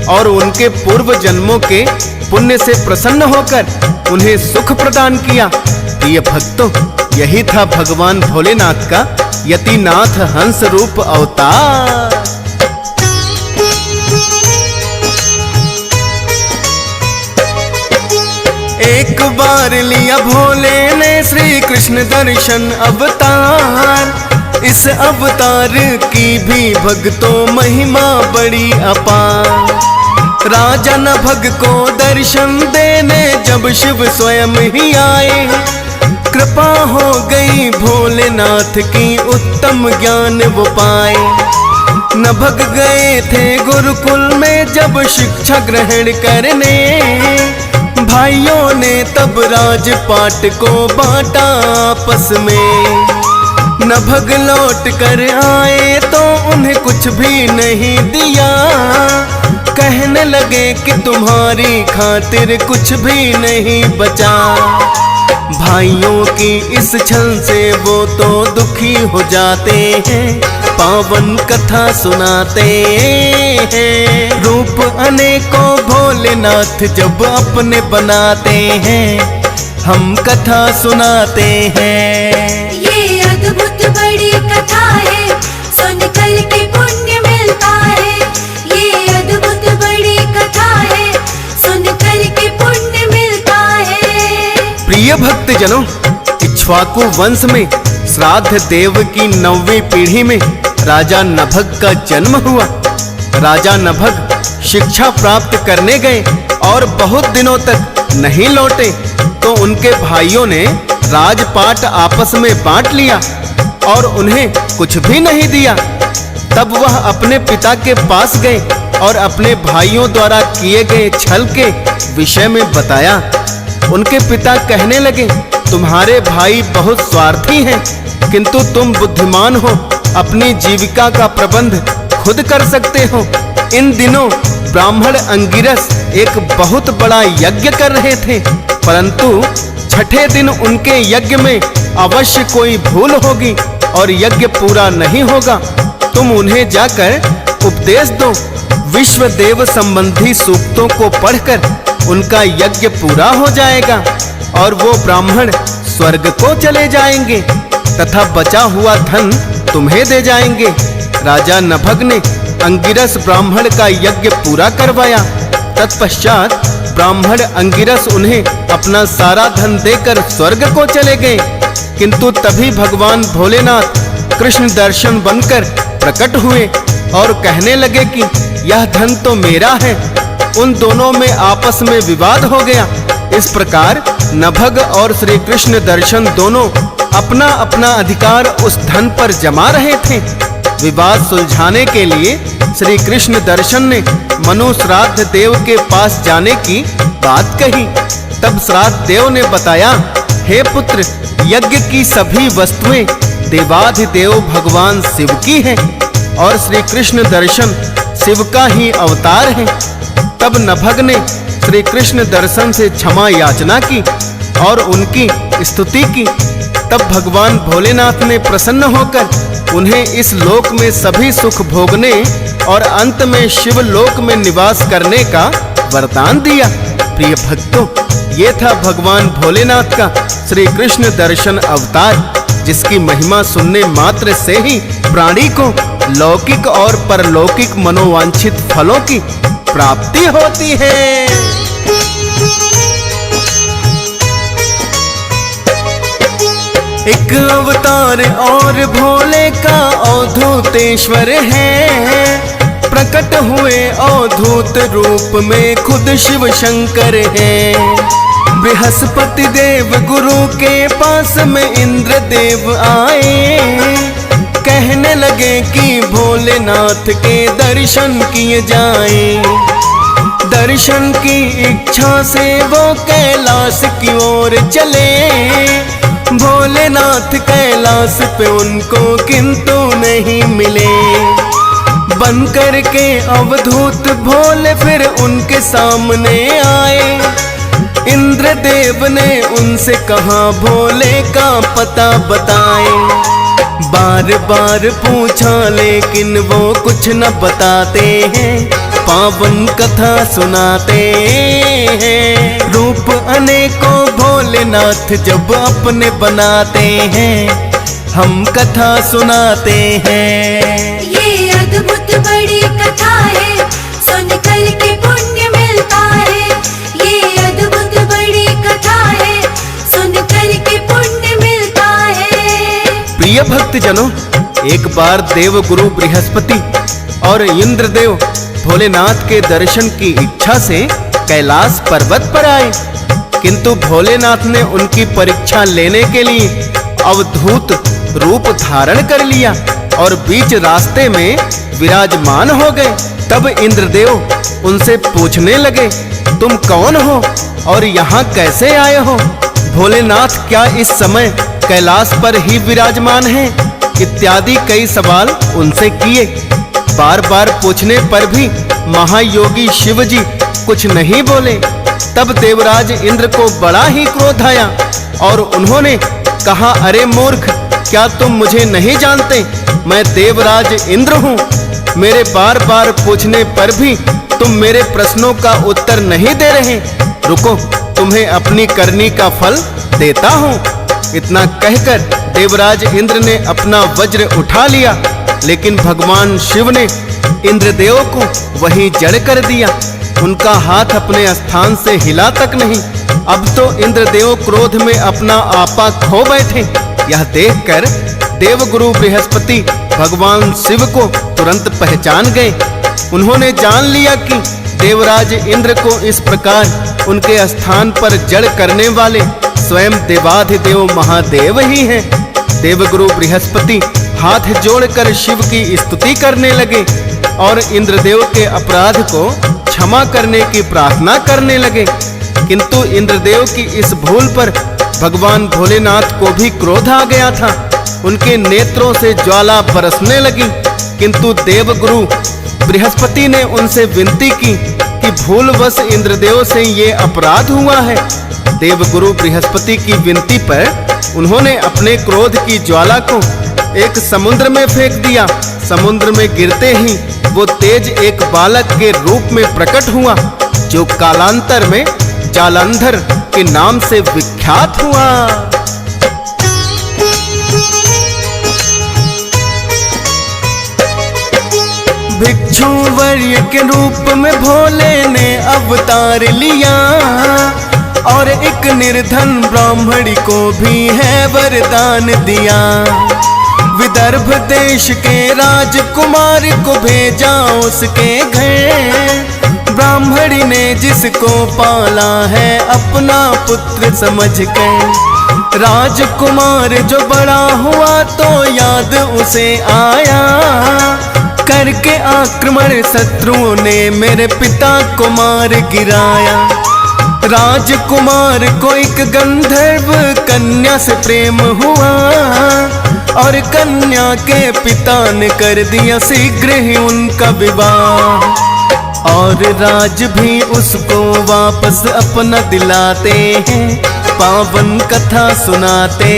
और उनके पूर्व जन्मों के पुण्य से प्रसन्न होकर उन्हें सुख प्रदान किया। प्रिय भक्तों, यही था भगवान भोलेनाथ का यतीनाथ हंस रूप अवतार। एक बार लिया भोले ने श्री कृष्ण दर्शन अवतार। इस अवतार की भी भक्तों महिमा बड़ी अपार। राजा नभग को दर्शन देने जब शिव स्वयं ही आए, कृपा हो गई भोलेनाथ की उत्तम ज्ञान वो पाए। नभग गए थे गुरुकुल में जब शिक्षा ग्रहण करने, भाइयों ने तब राजपाट को बांटा आपस में। नभग लौट कर आए तो उन्हें कुछ भी नहीं दिया, कहने लगे कि तुम्हारी खातिर कुछ भी नहीं बचा। भाइयों की इस छल से वो तो दुखी हो जाते हैं, पावन कथा सुनाते हैं। रूप अनेकों भोलेनाथ जब अपने बनाते हैं, हम कथा सुनाते हैं। ये अद्भुत बड़ी कथा है, सुनकर के पुण्य मिलता है। ये अद्भुत बड़ी कथा है, सुनकर के पुण्य मिलता है। प्रिय भक्त जनों, इक्ष्वाकु वंश में श्राद्ध देव की 9वीं पीढ़ी में राजा नभग का जन्म हुआ। राजा नभग शिक्षा प्राप्त करने गए और बहुत दिनों तक नहीं लौटे, तो उनके भाइयों ने राजपाट आपस में बांट लिया और उन्हें कुछ भी नहीं दिया। तब वह अपने पिता के पास गए और अपने भाइयों द्वारा किए गए छल के विषय में बताया। उनके पिता कहने लगे, तुम्हारे भाई बहुत स्वार्थी हैं, किंतु तुम बुद्धिमान हो, अपनी जीविका का प्रबंध खुद कर सकते हो। इन दिनों ब्राह्मण अंगिरस एक बहुत बड़ा यज्ञ कर रहे थे, परंतु छठे दिन उनके यज्ञ में अवश्य कोई भूल होगी और यज्ञ पूरा नहीं होगा। तुम उन्हें जाकर उपदेश दो। विश्व देव संबंधी सूक्तों को पढ़कर उनका यज्ञ पूरा हो जाएगा और वो ब्राह्मण स्वर्ग को चले जाएंगे तथा बचा हुआ धन तुम्हें दे जाएंगे। राजा नभग ने अंगिरस ब्राह्मण का यज्ञ पूरा करवाया। तत्पश्चात ब्राह्मण अंगिरस उन्हें अपना सारा धन देकर स्वर्ग को चले गए। किंतु तभी भगवान भोलेनाथ कृष्ण दर्शन बनकर प्रकट हुए और कहने लगे कि यह धन तो मेरा है। उन दोनों में आपस में विवाद हो गया। इस प्रकार नभग और श्री कृष्ण दर्शन दोनों अपना अपना अधिकार उस धन पर जमा रहे थे। विवाद सुलझाने के लिए श्री कृष्ण दर्शन ने मनु श्राद्ध देव के पास जाने की बात कही। तब श्राद्ध देव ने बताया, हे पुत्र, यज्ञ की सभी वस्तुएं देवाधिदेव भगवान शिव की हैं और श्री कृष्ण दर्शन शिव का ही अवतार है। तब नभग ने श्री कृष्ण दर्शन से क्षमा याचना की और उनकी स्तुति की। तब भगवान भोलेनाथ ने प्रसन्न होकर उन्हें इस लोक में सभी सुख भोगने और अंत में शिव लोक में निवास करने का वरदान दिया। प्रिय भक्तों, ये था भगवान भोलेनाथ का श्री कृष्ण दर्शन अवतार, जिसकी महिमा सुनने मात्र से ही प्राणी को लौकिक और परलौकिक मनोवांछित फलों की प्राप्ति होती है। एक अवतार और भोले का अवधूतेश्वर है। प्रकट हुए अवधूत रूप में खुद शिव शंकर है। बृहस्पति देव गुरु के पास में इंद्र देव आए। कहने लगे कि भोलेनाथ के दर्शन किए जाएं। दर्शन की इच्छा से वो कैलाश की ओर चले। भोलेनाथ कैलाश पे उनको किंतु नहीं मिले। बन कर के अवधूत भोले फिर उनके सामने आए। इंद्रदेव ने उनसे कहा, भोले का पता बताएं। बार बार पूछा लेकिन वो कुछ न बताते हैं। पावन कथा सुनाते हैं। रूप अनेकों भोलेनाथ जब अपने बनाते हैं, हम कथा सुनाते हैं। ये अद्भुत बड़ी कथा है, सुनकर के पुण्य मिलता है। ये अद्भुत बड़ी कथा है, सुनकर के पुण्य मिलता है। प्रिय भक्त जनों, एक बार देवगुरु बृहस्पति और इंद्रदेव भोलेनाथ के दर्शन की इच्छा से कैलाश पर्वत पर आए, किंतु भोलेनाथ ने उनकी परीक्षा लेने के लिए अवधूत रूप धारण कर लिया और बीच रास्ते में विराजमान हो गए। तब इंद्रदेव उनसे पूछने लगे, तुम कौन हो और यहाँ कैसे आए हो? भोलेनाथ क्या इस समय कैलाश पर ही विराजमान हैं? इत्यादि कई सवाल उनसे किए। बार बार पूछने पर भी महायोगी शिव जी कुछ नहीं बोले। तब देवराज इंद्र को बड़ा ही क्रोध आया और उन्होंने कहा, अरे मूर्ख, क्या तुम मुझे नहीं जानते? मैं देवराज इंद्र हूँ। मेरे बार बार पूछने पर भी तुम मेरे प्रश्नों का उत्तर नहीं दे रहे। रुको, तुम्हें अपनी करनी का फल देता हूँ। इतना कहकर देवराज इंद्र ने अपना वज्र उठा लिया, लेकिन भगवान शिव ने इंद्रदेव को वहीं जड़ कर दिया। उनका हाथ अपने स्थान से हिला तक नहीं। अब तो इंद्रदेव क्रोध में अपना आपा खो बैठे। यह देखकर देवगुरु बृहस्पति भगवान शिव को तुरंत पहचान गए। उन्होंने जान लिया कि देवराज इंद्र को इस प्रकार उनके स्थान पर जड़ करने वाले स्वयं देवाधिदेव महादेव ही हैं। देवगुरु बृहस्पति हाथ जोड़कर शिव की स्तुति करने लगे और इंद्रदेव के अपराध को क्षमा करने की प्रार्थना करने लगे। किंतु इंद्रदेव की इस भूल पर भगवान भोलेनाथ को भी क्रोध आ गया था। उनके नेत्रों से ज्वाला बरसने लगी। किंतु देवगुरु बृहस्पति ने उनसे विनती की कि भूलवश इंद्रदेव से ये अपराध हुआ है। देवगुरु बृहस्पति की विनती पर उन्होंने अपने क्रोध की ज्वाला को एक समुद्र में फेंक दिया। समुद्र में गिरते ही वो तेज एक बालक के रूप में प्रकट हुआ, जो कालांतर में जालंधर के नाम से विख्यात हुआ। भिक्षु वर्य के रूप में भोले ने अवतार लिया और एक निर्धन ब्राह्मणी को भी है वरदान दिया। विदर्भ देश के राजकुमार को भेजा उसके घर। ब्राह्मणी ने जिसको पाला है अपना पुत्र समझ कर। राजकुमार जो बड़ा हुआ तो याद उसे आया, करके आक्रमण शत्रुओं ने मेरे पिता को मार गिराया। राजकुमार को एक गंधर्व कन्या से प्रेम हुआ और कन्या के पिता ने कर दिया शीघ्र ही उनका विवाह। और राज भी उसको वापस अपना दिलाते हैं, पावन कथा सुनाते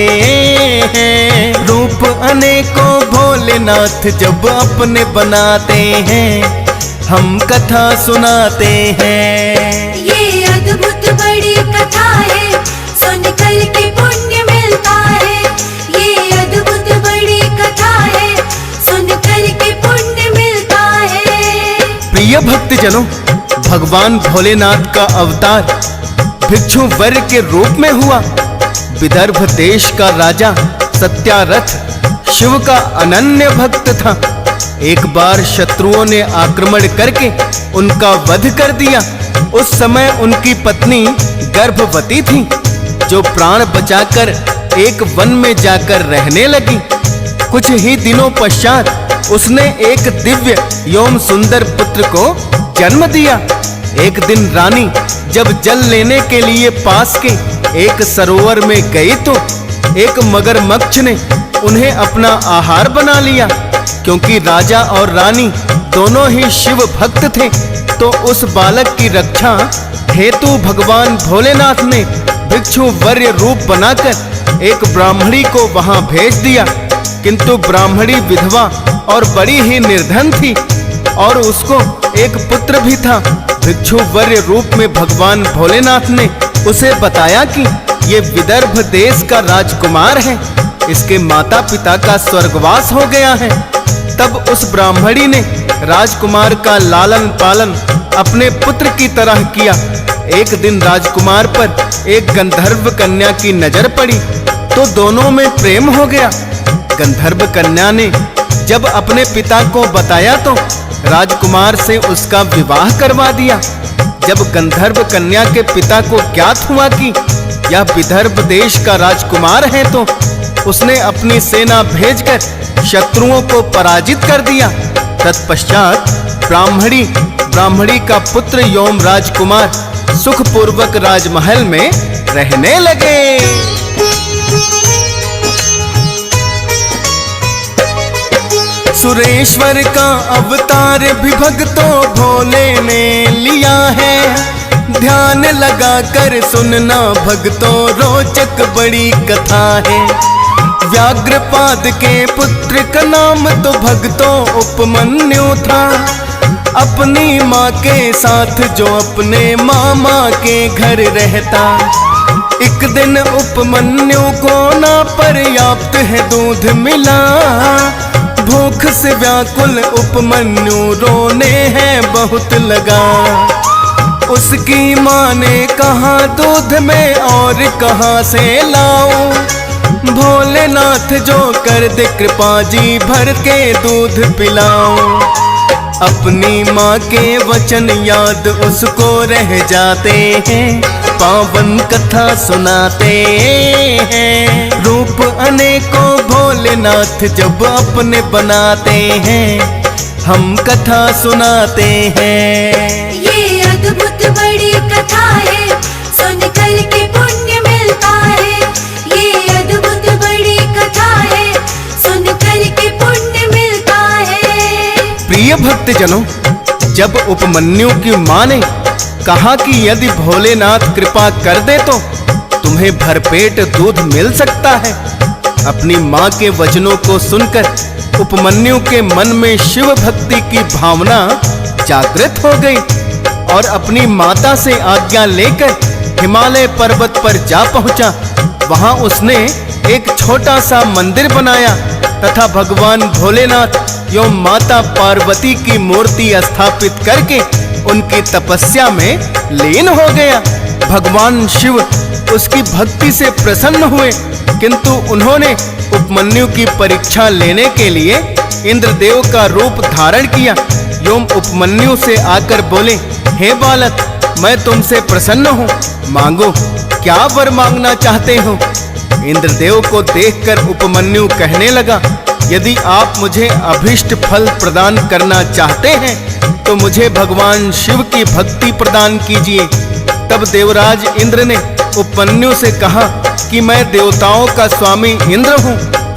हैं। रूप अनेकों भोलेनाथ जब अपने बनाते हैं, हम कथा सुनाते हैं। ये अद्भुत बड़ी कथा है, सुनकर के पुण्य मिलता है। ये अद्भुत बड़ी कथा है, सुनकर के पुण्य मिलता है। प्रिय भक्तजनों, भगवान भोलेनाथ का अवतार भिक्षु वर्य के रूप में हुआ। विदर्भ देश का राजा सत्यारथ शिव का अनन्य भक्त था। एक बार शत्रुओं ने आक्रमण करके उनका वध कर दिया। उस समय उनकी पत्नी गर्भवती थी, जो प्राण बचाकर एक वन में जाकर रहने लगी। कुछ ही दिनों पश्चात उसने एक दिव्य एवं सुंदर पुत्र को जन्म दिया। एक दिन रानी जब जल लेने के लिए पास के एक सरोवर में गई तो एक मगरमच्छ ने उन्हें अपना आहार बना लिया। क्योंकि राजा और रानी दोनों ही शिव भक्त थे, तो उस बालक की रक्षा हेतु भगवान भोलेनाथ ने भिक्षु वर्य रूप बनाकर एक ब्राह्मणी को वहां भेज दिया। किंतु ब्राह्मणी विधवा और बड़ी ही निर्धन थी और उसको एक पुत्र भी था। भिक्षु वर्य रूप में भगवान भोलेनाथ ने उसे बताया कि ये विदर्भ देश का राजकुमार है, इसके माता पिता का स्वर्गवास हो गया है। तब उस ब्राह्मणी ने राजकुमार का लालन पालन अपने पुत्र की तरह किया। एक दिन राजकुमार पर एक गंधर्व कन्या की नजर पड़ी तो दोनों में प्रेम हो गया। गंधर्व कन्या ने जब अपने पिता को बताया तो राजकुमार से उसका विवाह करवा दिया। जब गंधर्व कन्या के पिता को ज्ञात हुआ कि यह विदर्भ देश का राजकुमार है तो उसने अपनी सेना भेजकर शत्रुओं को पराजित कर दिया। तत्पश्चात ब्राह्मणी का पुत्र एवं राजकुमार सुखपूर्वक राजमहल में रहने लगे। सुरेश्वर का अवतार भी भक्तों भोले ने लिया है। ध्यान लगा कर सुनना भक्तों, रोचक बड़ी कथा है। व्याघ्रपाद के पुत्र का नाम तो भगतों उपमन्यु था। अपनी माँ के साथ जो अपने मामा के घर रहता। एक दिन उपमन्यु को ना पर्याप्त है दूध मिला। भूख से व्याकुल उपमन्यु रोने हैं बहुत लगा। उसकी माँ ने कहा दूध में और कहाँ से लाऊं। भोलेनाथ जो कर दे कृपा जी भर के दूध पिलाऊं। अपनी माँ के वचन याद उसको रह जाते हैं। पावन कथा सुनाते हैं। रूप अनेकों भोलेनाथ जब अपने बनाते हैं। हम कथा सुनाते हैं। ये अद्भुत बड़ी कथा है, सुनकर के पुण्य मिलता है। ये अद्भुत बड़ी कथा है, सुनकर के पुण्य मिलता है। प्रिय भक्तजनों, जब उपमन्यु की माँ ने कहा कि यदि भोलेनाथ कृपा कर दे तो तुम्हें भरपेट दूध मिल सकता है, अपनी माँ के वचनों को सुनकर उपमन्यु के मन में शिव भक्ति की भावना जागृत हो गई और अपनी माता से आज्ञा लेकर हिमालय पर्वत पर जा पहुंचा। वहां उसने एक छोटा सा मंदिर बनाया तथा भगवान भोलेनाथ एवं माता पार्वती की मूर्ति स्थापित करके उनकी तपस्या में लीन हो गया। भगवान शिव उसकी भक्ति से प्रसन्न हुए, किंतु उन्होंने उपमन्यु की परीक्षा लेने के लिए इंद्रदेव का रूप धारण किया एवं उपमन्यु से आकर बोले, हे बालक, मैं तुमसे प्रसन्न हूँ, मांगो, क्या वर मांगना चाहते हो। इंद्रदेव को देखकर उपमन्यु कहने लगा, यदि आप मुझे अभिष्ट फल प्रदान करना चाहते हैं तो मुझे भगवान शिव की भक्ति प्रदान कीजिए। तब देवराज इंद्र ने उपमन्यु से कहा कि मैं देवताओं का स्वामी इंद्र हूँ,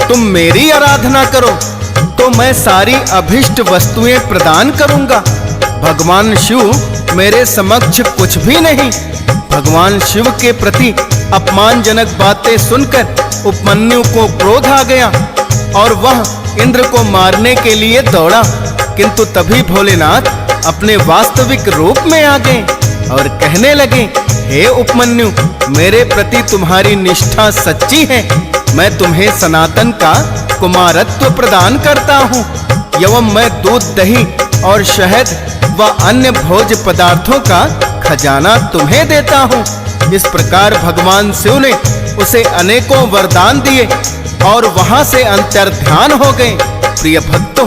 तुम मेरी आराधना करो तो मैं सारी अभिष्ट वस्तुएं प्रदान करूंगा। भगवान शिव मेरे समक्ष कुछ भी नहीं। भगवान शिव के प्रति अपमानजनक बातें सुनकर उपमन्यु को क्रोध आ गया और वह इंद्र को मारने के लिए दौड़ा, किंतु तभी भोलेनाथ अपने वास्तविक रूप में आ गए और कहने लगे, हे उपमन्यु, मेरे प्रति तुम्हारी निष्ठा सच्ची है। मैं तुम्हें सनातन का कुमारत्व प्रदान करता हूँ एवं मैं दूध, दही और शहद व अन्य भोज्य पदार्थों का खजाना तुम्हें देता हूँ। इस प्रकार भगवान शिव ने उसे अनेकों वरदान दिए और वहां से अंतर्ध्यान हो गए। प्रिय भक्तों,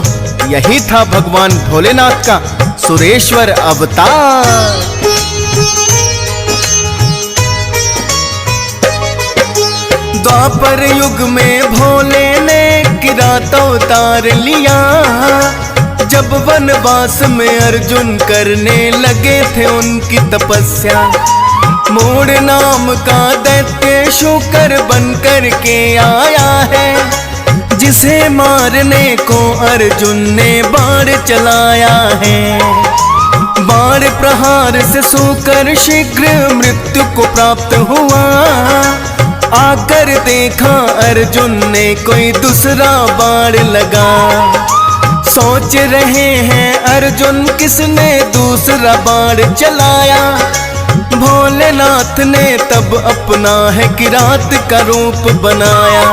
यही था भगवान भोलेनाथ का सुरेश्वर अवतार। द्वापर युग में भोले ने किरात अवतार लिया। जब वनवास में अर्जुन करने लगे थे उनकी तपस्या, मूड नाम का दैत्य शूकर बनकर के आया है, जिसे मारने को अर्जुन ने बाण चलाया है। बाण प्रहार से शूकर शीघ्र मृत्यु को प्राप्त हुआ। आकर देखा अर्जुन ने कोई दूसरा बाण लगा। सोच रहे हैं अर्जुन किसने दूसरा बाण चलाया। भोलेनाथ ने तब अपना है किरात का रूप बनाया।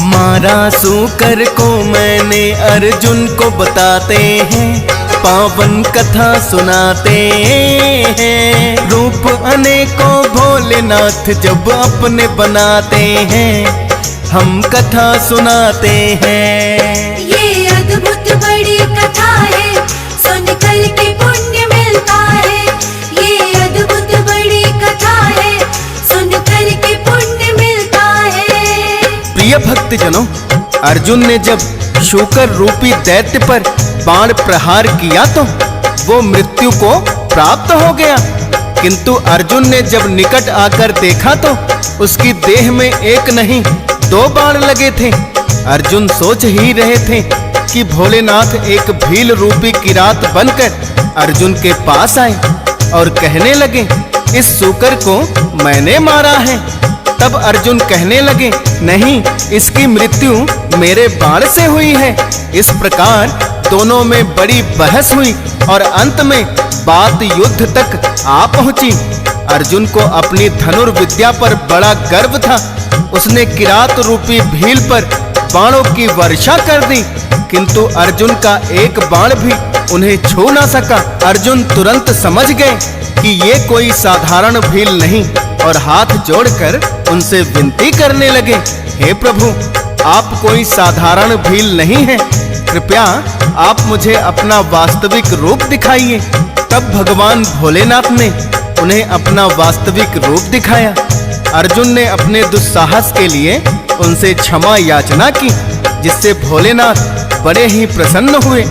मारा शूकर को मैंने अर्जुन को बताते हैं, पावन कथा सुनाते हैं। रूप अनेकों भोलेनाथ जब अपने बनाते हैं, हम कथा सुनाते हैं। ये अद्भुत बड़ी कथा है, सुनकर के पुण्य मिलता है। ये अद्भुत बड़ी कथा है, सुनकर के पुण्य मिलता है। प्रिय भक्तजनों, अर्जुन ने जब शूकर रूपी दैत्य पर बाण प्रहार किया तो वो मृत्यु को प्राप्त हो गया, किंतु अर्जुन ने जब निकट आकर देखा तो उसकी देह में एक नहीं 2 बाण लगे थे। अर्जुन सोच ही रहे थे कि भोलेनाथ एक भील रूपी किरात बनकर अर्जुन के पास आए और कहने लगे, इस शूकर को मैंने मारा है। तब अर्जुन कहने लगे, नहीं, इसकी मृत्यु मेरे बाण से हुई है। इस प्रकार दोनों में बड़ी बहस हुई और अंत में बात युद्ध तक आ पहुंची। अर्जुन को अपनी धनुर्विद्या पर बड़ा गर्व था। उसने किरात रूपी भील पर बाणों की वर्षा कर दी, किंतु अर्जुन का एक बाण भी उन्हें छू ना सका। अर्जुन तुरंत समझ गए कि ये कोई साधारण भील नहीं और हाथ जोड़कर उनसे विनती करने लगे, हे प्रभु, आप कोई साधारण भील नहीं हैं। कृपया आप मुझे अपना वास्तविक रूप दिखाइए। तब भगवान भोलेनाथ ने उन्हें अपना वास्तविक रूप दिखाया। अर्जुन ने अपने दुस्साहस के लिए उनसे क्षमा याचना की, जिससे भोलेनाथ बड़े ही प्रसन्न हुए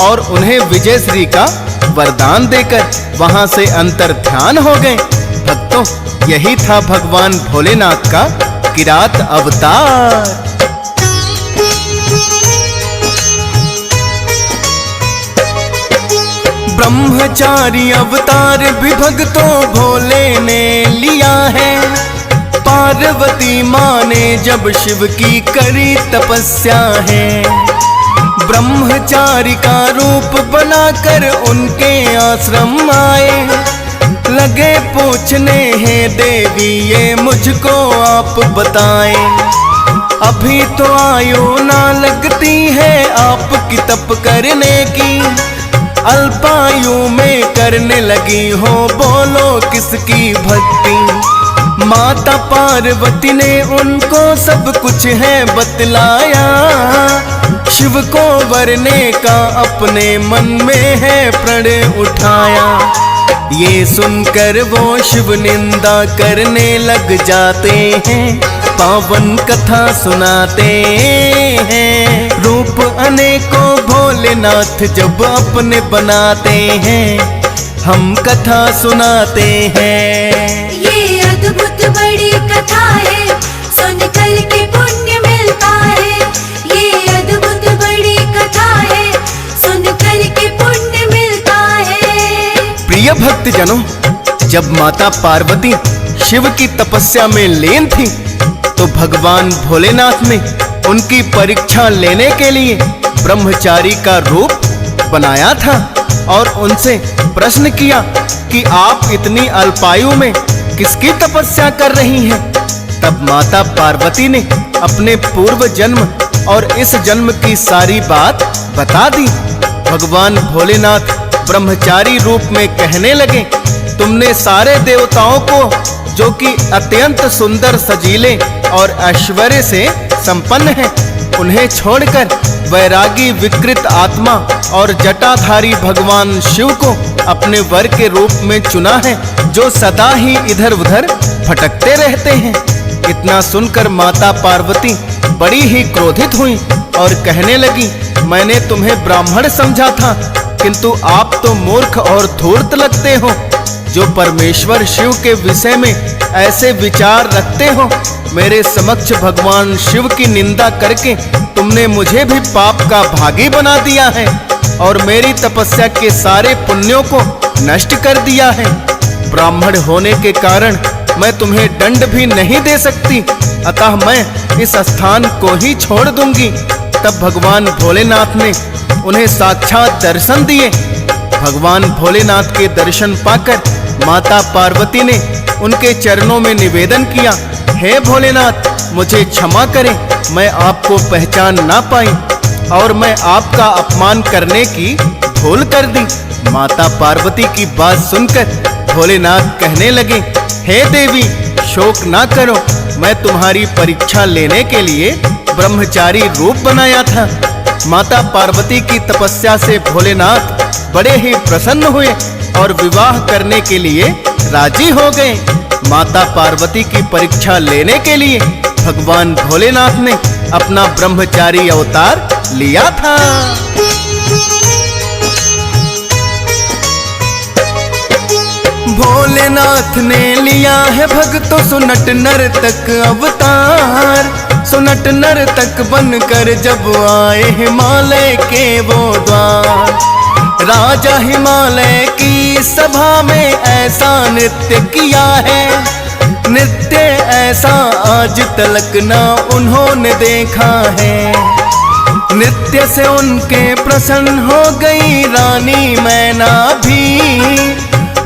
और उन्हें विजयश्री का वरदान देकर वहां से अंतर्ध्यान हो गए। भक्तों, यही था भगवान भोलेनाथ का किरात अवतार। ब्रह्मचारी अवतार भी भक्तों भोले ने लिया है। पार्वती माँ ने जब शिव की करी तपस्या है, ब्रह्मचारी का रूप बनाकर उनके आश्रम आए। लगे पूछने हैं, देवी ये मुझको आप बताएं। अभी तो आयु ना लगती है आपकी तप करने की, अल्पायु में करने लगी हो बोलो किसकी भक्ति। माता पार्वती ने उनको सब कुछ है बतलाया, शिव को वरने का अपने मन में है प्रण उठाया। ये सुनकर वो शिव निंदा करने लग जाते हैं, पावन कथा सुनाते हैं। रूप अनेकों भोलेनाथ जब अपने बनाते हैं, हम कथा सुनाते हैं। ये अद्भुत बड़ी कथा है, सुन कर के पुण्य मिलता है। ये अद्भुत बड़ी कथा है, सुन कर के पुण्य मिलता है। प्रिय भक्तजनों, जब माता पार्वती शिव की तपस्या में लीन थी, तो भगवान भोलेनाथ ने उनकी परीक्षा लेने के लिए ब्रह्मचारी का रूप बनाया था और उनसे प्रश्न किया कि आप इतनी अल्पायु में किसकी तपस्या कर रही हैं। तब माता पार्वती ने अपने पूर्व जन्म और इस जन्म की सारी बात बता दी। भगवान भोलेनाथ ब्रह्मचारी रूप में कहने लगे, तुमने सारे देवताओं को, जो कि अत्यंत सुंदर, सजीले और ऐश्वर्य से संपन्न हैं, उन्हें छोड़कर वैरागी विकृत आत्मा और जटाधारी भगवान शिव को अपने वर के रूप में चुना है, जो सदा ही इधर उधर भटकते रहते हैं। इतना सुनकर माता पार्वती बड़ी ही क्रोधित हुई और कहने लगी, मैंने तुम्हें ब्राह्मण समझा था, किंतु आप तो मूर्ख और धूर्त लगते हो। जो परमेश्वर शिव के विषय में ऐसे विचार रखते हो, मेरे समक्ष भगवान शिव की निंदा करके तुमने मुझे भी पाप का भागी बना दिया है और मेरी तपस्या के सारे पुण्यों को नष्ट कर दिया है। ब्राह्मण होने के कारण मैं तुम्हें दंड भी नहीं दे सकती, अतः मैं इस स्थान को ही छोड़ दूंगी। तब भगवान भोलेनाथ ने उन्हें साक्षात दर्शन दिए। भगवान भोलेनाथ के दर्शन पाकर माता पार्वती ने उनके चरणों में निवेदन किया, हे भोलेनाथ, मुझे क्षमा करें, मैं आपको पहचान ना पाई और मैं आपका अपमान करने की भूल कर दी। माता पार्वती की बात सुनकर भोलेनाथ कहने लगे, हे देवी, शोक ना करो, मैं तुम्हारी परीक्षा लेने के लिए ब्रह्मचारी रूप बनाया था। माता पार्वती की तपस्या से भोलेनाथ बड़े ही प्रसन्न हुए और विवाह करने के लिए राजी हो गए। माता पार्वती की परीक्षा लेने के लिए भगवान भोलेनाथ ने अपना ब्रह्मचारी अवतार लिया था। भोलेनाथ ने लिया है भक्तों सुनट नर्तक अवतार। सुनट नर्तक बनकर जब आए हिमालय के वो द्वार, राजा हिमालय की सभा में ऐसा नृत्य किया है, नृत्य ऐसा आज तलक ना उन्होंने देखा है। नृत्य से उनके प्रसन्न हो गई रानी मैना भी,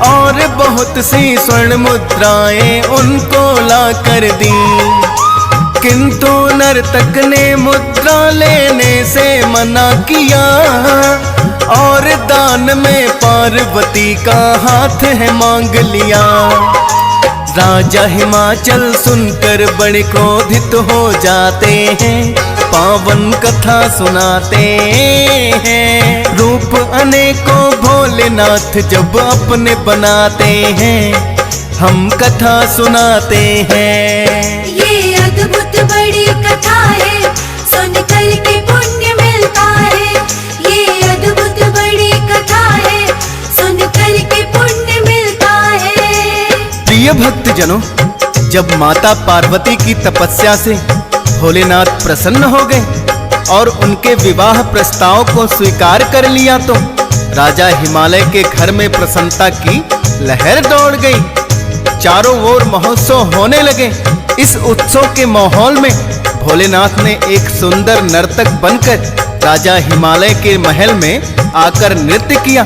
और बहुत सी स्वर्ण मुद्राएं उनको ला कर दी। किंतु नर्तक ने मुद्रा लेने से मना किया, और दान में पार्वती का हाथ है मांग लिया। राजा हिमाचल सुनकर बड़े क्रोधित हो जाते हैं, पावन कथा सुनाते हैं। रूप अनेकों भोलेनाथ जब अपने बनाते हैं, हम कथा सुनाते हैं। ये अद्भुत बड़ी कथा है, सुन कर के पुण्य मिलता है। ये अद्भुत बड़ी कथा है, सुन कर के पुण्य मिलता है। प्रिय भक्तजनों, जब माता पार्वती की तपस्या से भोलेनाथ प्रसन्न हो गए और उनके विवाह प्रस्ताव को स्वीकार कर लिया, तो राजा हिमालय के घर में प्रसन्नता की लहर दौड़ गई। चारों ओर महोत्सव होने लगे। इस उत्सव के माहौल में भोलेनाथ ने एक सुंदर नर्तक बनकर राजा हिमालय के महल में आकर नृत्य किया।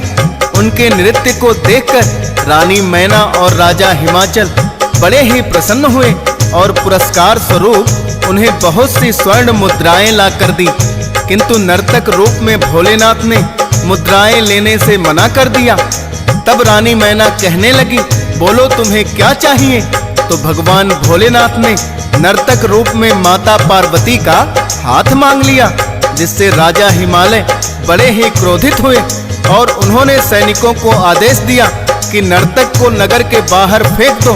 उनके नृत्य को देखकर रानी मैना और राजा हिमाचल बड़े ही प्रसन्न हुए और पुरस्कार स्वरूप उन्हें बहुत सी स्वर्ण मुद्राएं ला कर दी। किंतु नर्तक रूप में भोलेनाथ ने मुद्राएं लेने से मना कर दिया। तब रानी मैना कहने लगी, बोलो तुम्हें क्या चाहिए? तो भगवान भोलेनाथ ने नर्तक रूप में माता पार्वती का हाथ मांग लिया, जिससे राजा हिमालय बड़े ही क्रोधित हुए और उन्होंने सैनिकों को आदेश दिया कि नर्तक को नगर के बाहर फेंक दो।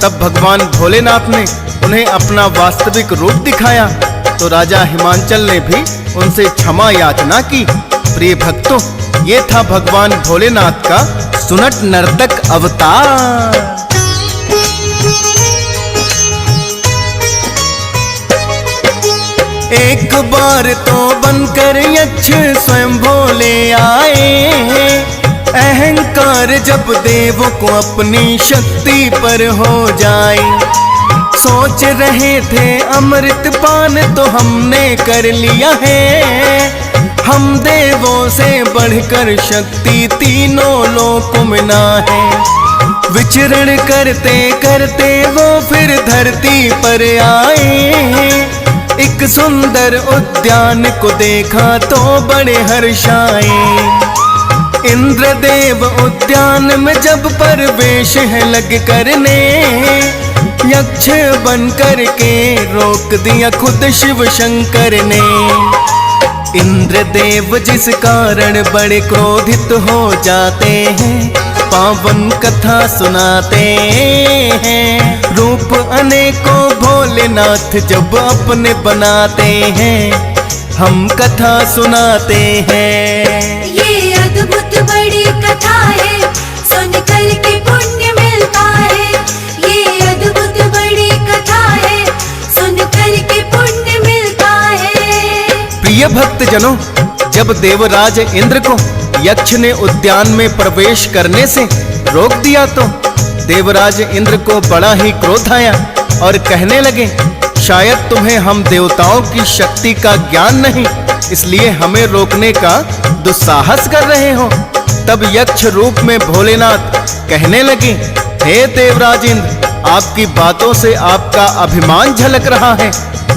तब भगवान भोलेनाथ ने उन्हें अपना वास्तविक रूप दिखाया, तो राजा हिमाचल ने भी उनसे क्षमा याचना की। प्रिय भक्तों, ये था भगवान भोलेनाथ का सुनट नर्तक अवतार। एक बार तो बनकर यक्ष स्वयं भोले आए। अहंकार जब देव को अपनी शक्ति पर हो जाए, सोच रहे थे अमृत पान तो हमने कर लिया है। हम देवों से बढ़कर शक्ति तीनों लोकों में ना है। विचरण करते करते वो फिर धरती पर आए। एक सुंदर उद्यान को देखा तो बड़े हर्षाए। इंद्रदेव उद्यान में जब प्रवेश है लग करने, यक्ष बन कर के रोक दिया खुद शिव शंकर ने। इंद्रदेव जिस कारण बड़े क्रोधित हो जाते हैं, पावन कथा सुनाते हैं। रूप अनेकों भोलेनाथ जब अपने बनाते हैं, हम कथा सुनाते हैं। ये अद्भुत बड़ी कथा है, सुन कर के पुण्य मिलता है। ये अद्भुत बड़ी कथा है, सुन कर के पुण्य मिलता है। प्रिय भक्तजनों, जब देवराज इंद्र को यक्ष ने उद्यान में प्रवेश करने से रोक दिया, तो देवराज इंद्र को बड़ा ही क्रोध आया और कहने लगे, शायद तुम्हें हम देवताओं की शक्ति का ज्ञान नहीं, इसलिए हमें रोकने का दुस्साहस कर रहे हो। तब यक्ष रूप में भोलेनाथ कहने लगे, हे देवराज इंद्र, आपकी बातों से आपका अभिमान झलक रहा है।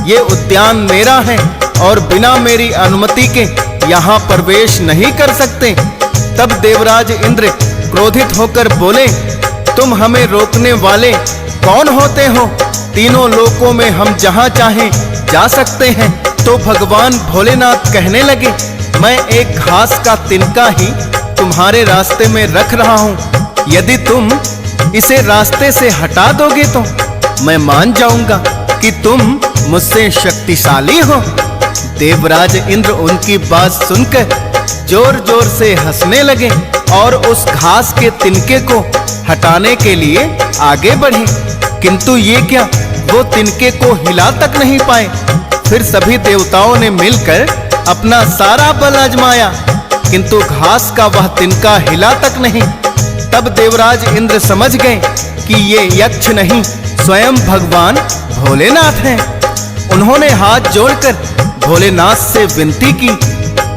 ये उद्यान मेरा है और बिना मेरी अनुमति के यहाँ प्रवेश नहीं कर सकते। तब देवराज इंद्र क्रोधित होकर बोले, तुम हमें रोकने वाले कौन होते हो? तीनों लोकों में हम जहाँ चाहें जा सकते हैं। तो भगवान भोलेनाथ कहने लगे, मैं एक घास का तिनका ही तुम्हारे रास्ते में रख रहा हूँ। यदि तुम इसे रास्ते से हटा दोगे तो मैं मान जाऊंगा कि तुम मुझसे शक्तिशाली हो। देवराज इंद्र उनकी बात सुनकर जोर जोर से हंसने लगे और उस घास के तिनके को हटाने के लिए आगे बढ़े। किंतु ये क्या, वो तिनके को हिला तक नहीं पाए। फिर सभी देवताओं ने मिलकर अपना सारा बल आजमाया, किंतु घास का वह तिनका हिला तक नहीं। तब देवराज इंद्र समझ गए कि ये यक्ष नहीं स्वयं भगवान भोलेनाथ हैं। उन्होंने हाथ जोड़कर भोलेनाथ से विनती की,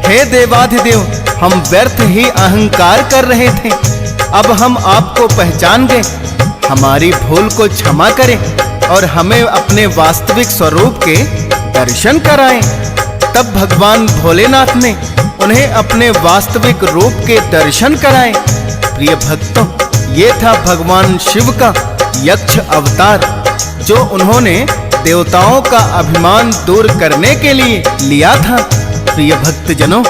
हे देवाधिदेव, हम व्यर्थ ही अहंकार कर रहे थे, अब हम आपको पहचान गए, हमारी भूल को क्षमा करें और हमें अपने वास्तविक स्वरूप के दर्शन कराएं। तब भगवान भोलेनाथ ने उन्हें अपने वास्तविक रूप के दर्शन कराए। प्रिय भक्तों, ये था भगवान शिव का यक्ष अवतार, जो उन्होंने देवताओं का अभिमान दूर करने के लिए लिया था। प्रिय भक्तजनों,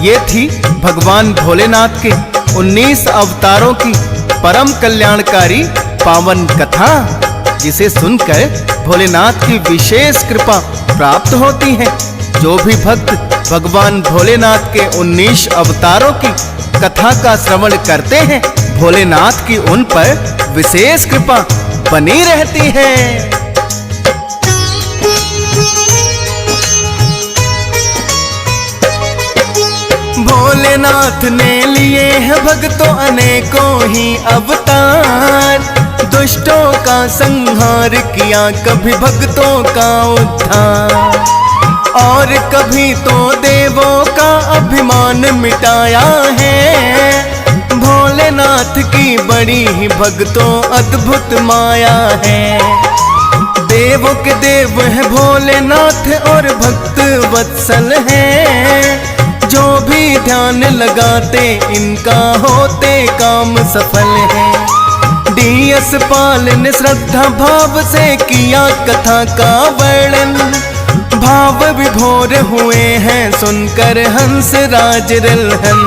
ये थी भगवान भोलेनाथ के 19 अवतारों की परम कल्याणकारी पावन कथा, जिसे सुनकर भोलेनाथ की विशेष कृपा प्राप्त होती है। जो भी भक्त भगवान भोलेनाथ के 19 अवतारों की कथा का श्रवण करते हैं, भोलेनाथ की उन पर विशेष कृपा बनी रहती है। भोलेनाथ ने लिए हैं भक्तों अनेकों ही अवतार, दुष्टों का संहार किया, कभी भक्तों का उद्धार, और कभी तो देवों का अभिमान मिटाया है। भोलेनाथ की बड़ी ही भक्तों अद्भुत माया है। देवों के देव है भोलेनाथ और भक्त वत्सल है, जो भी ध्यान लगाते इनका होते काम सफल है। डीएस पाल ने श्रद्धा भाव से किया कथा का वर्णन, भाव विभोर हुए हैं सुनकर हंस राज रिलहन।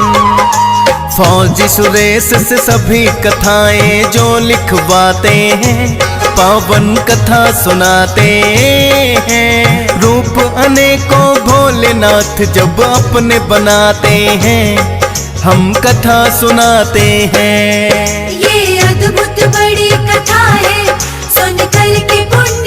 फौजी सुरेश से सभी कथाएं जो लिखवाते हैं, पावन कथा सुनाते हैं। रूप अनेकों भोलेनाथ जब अपने बनाते हैं, हम कथा सुनाते हैं। ये अद्भुत बड़ी कथा है, सुन कर के पुण्य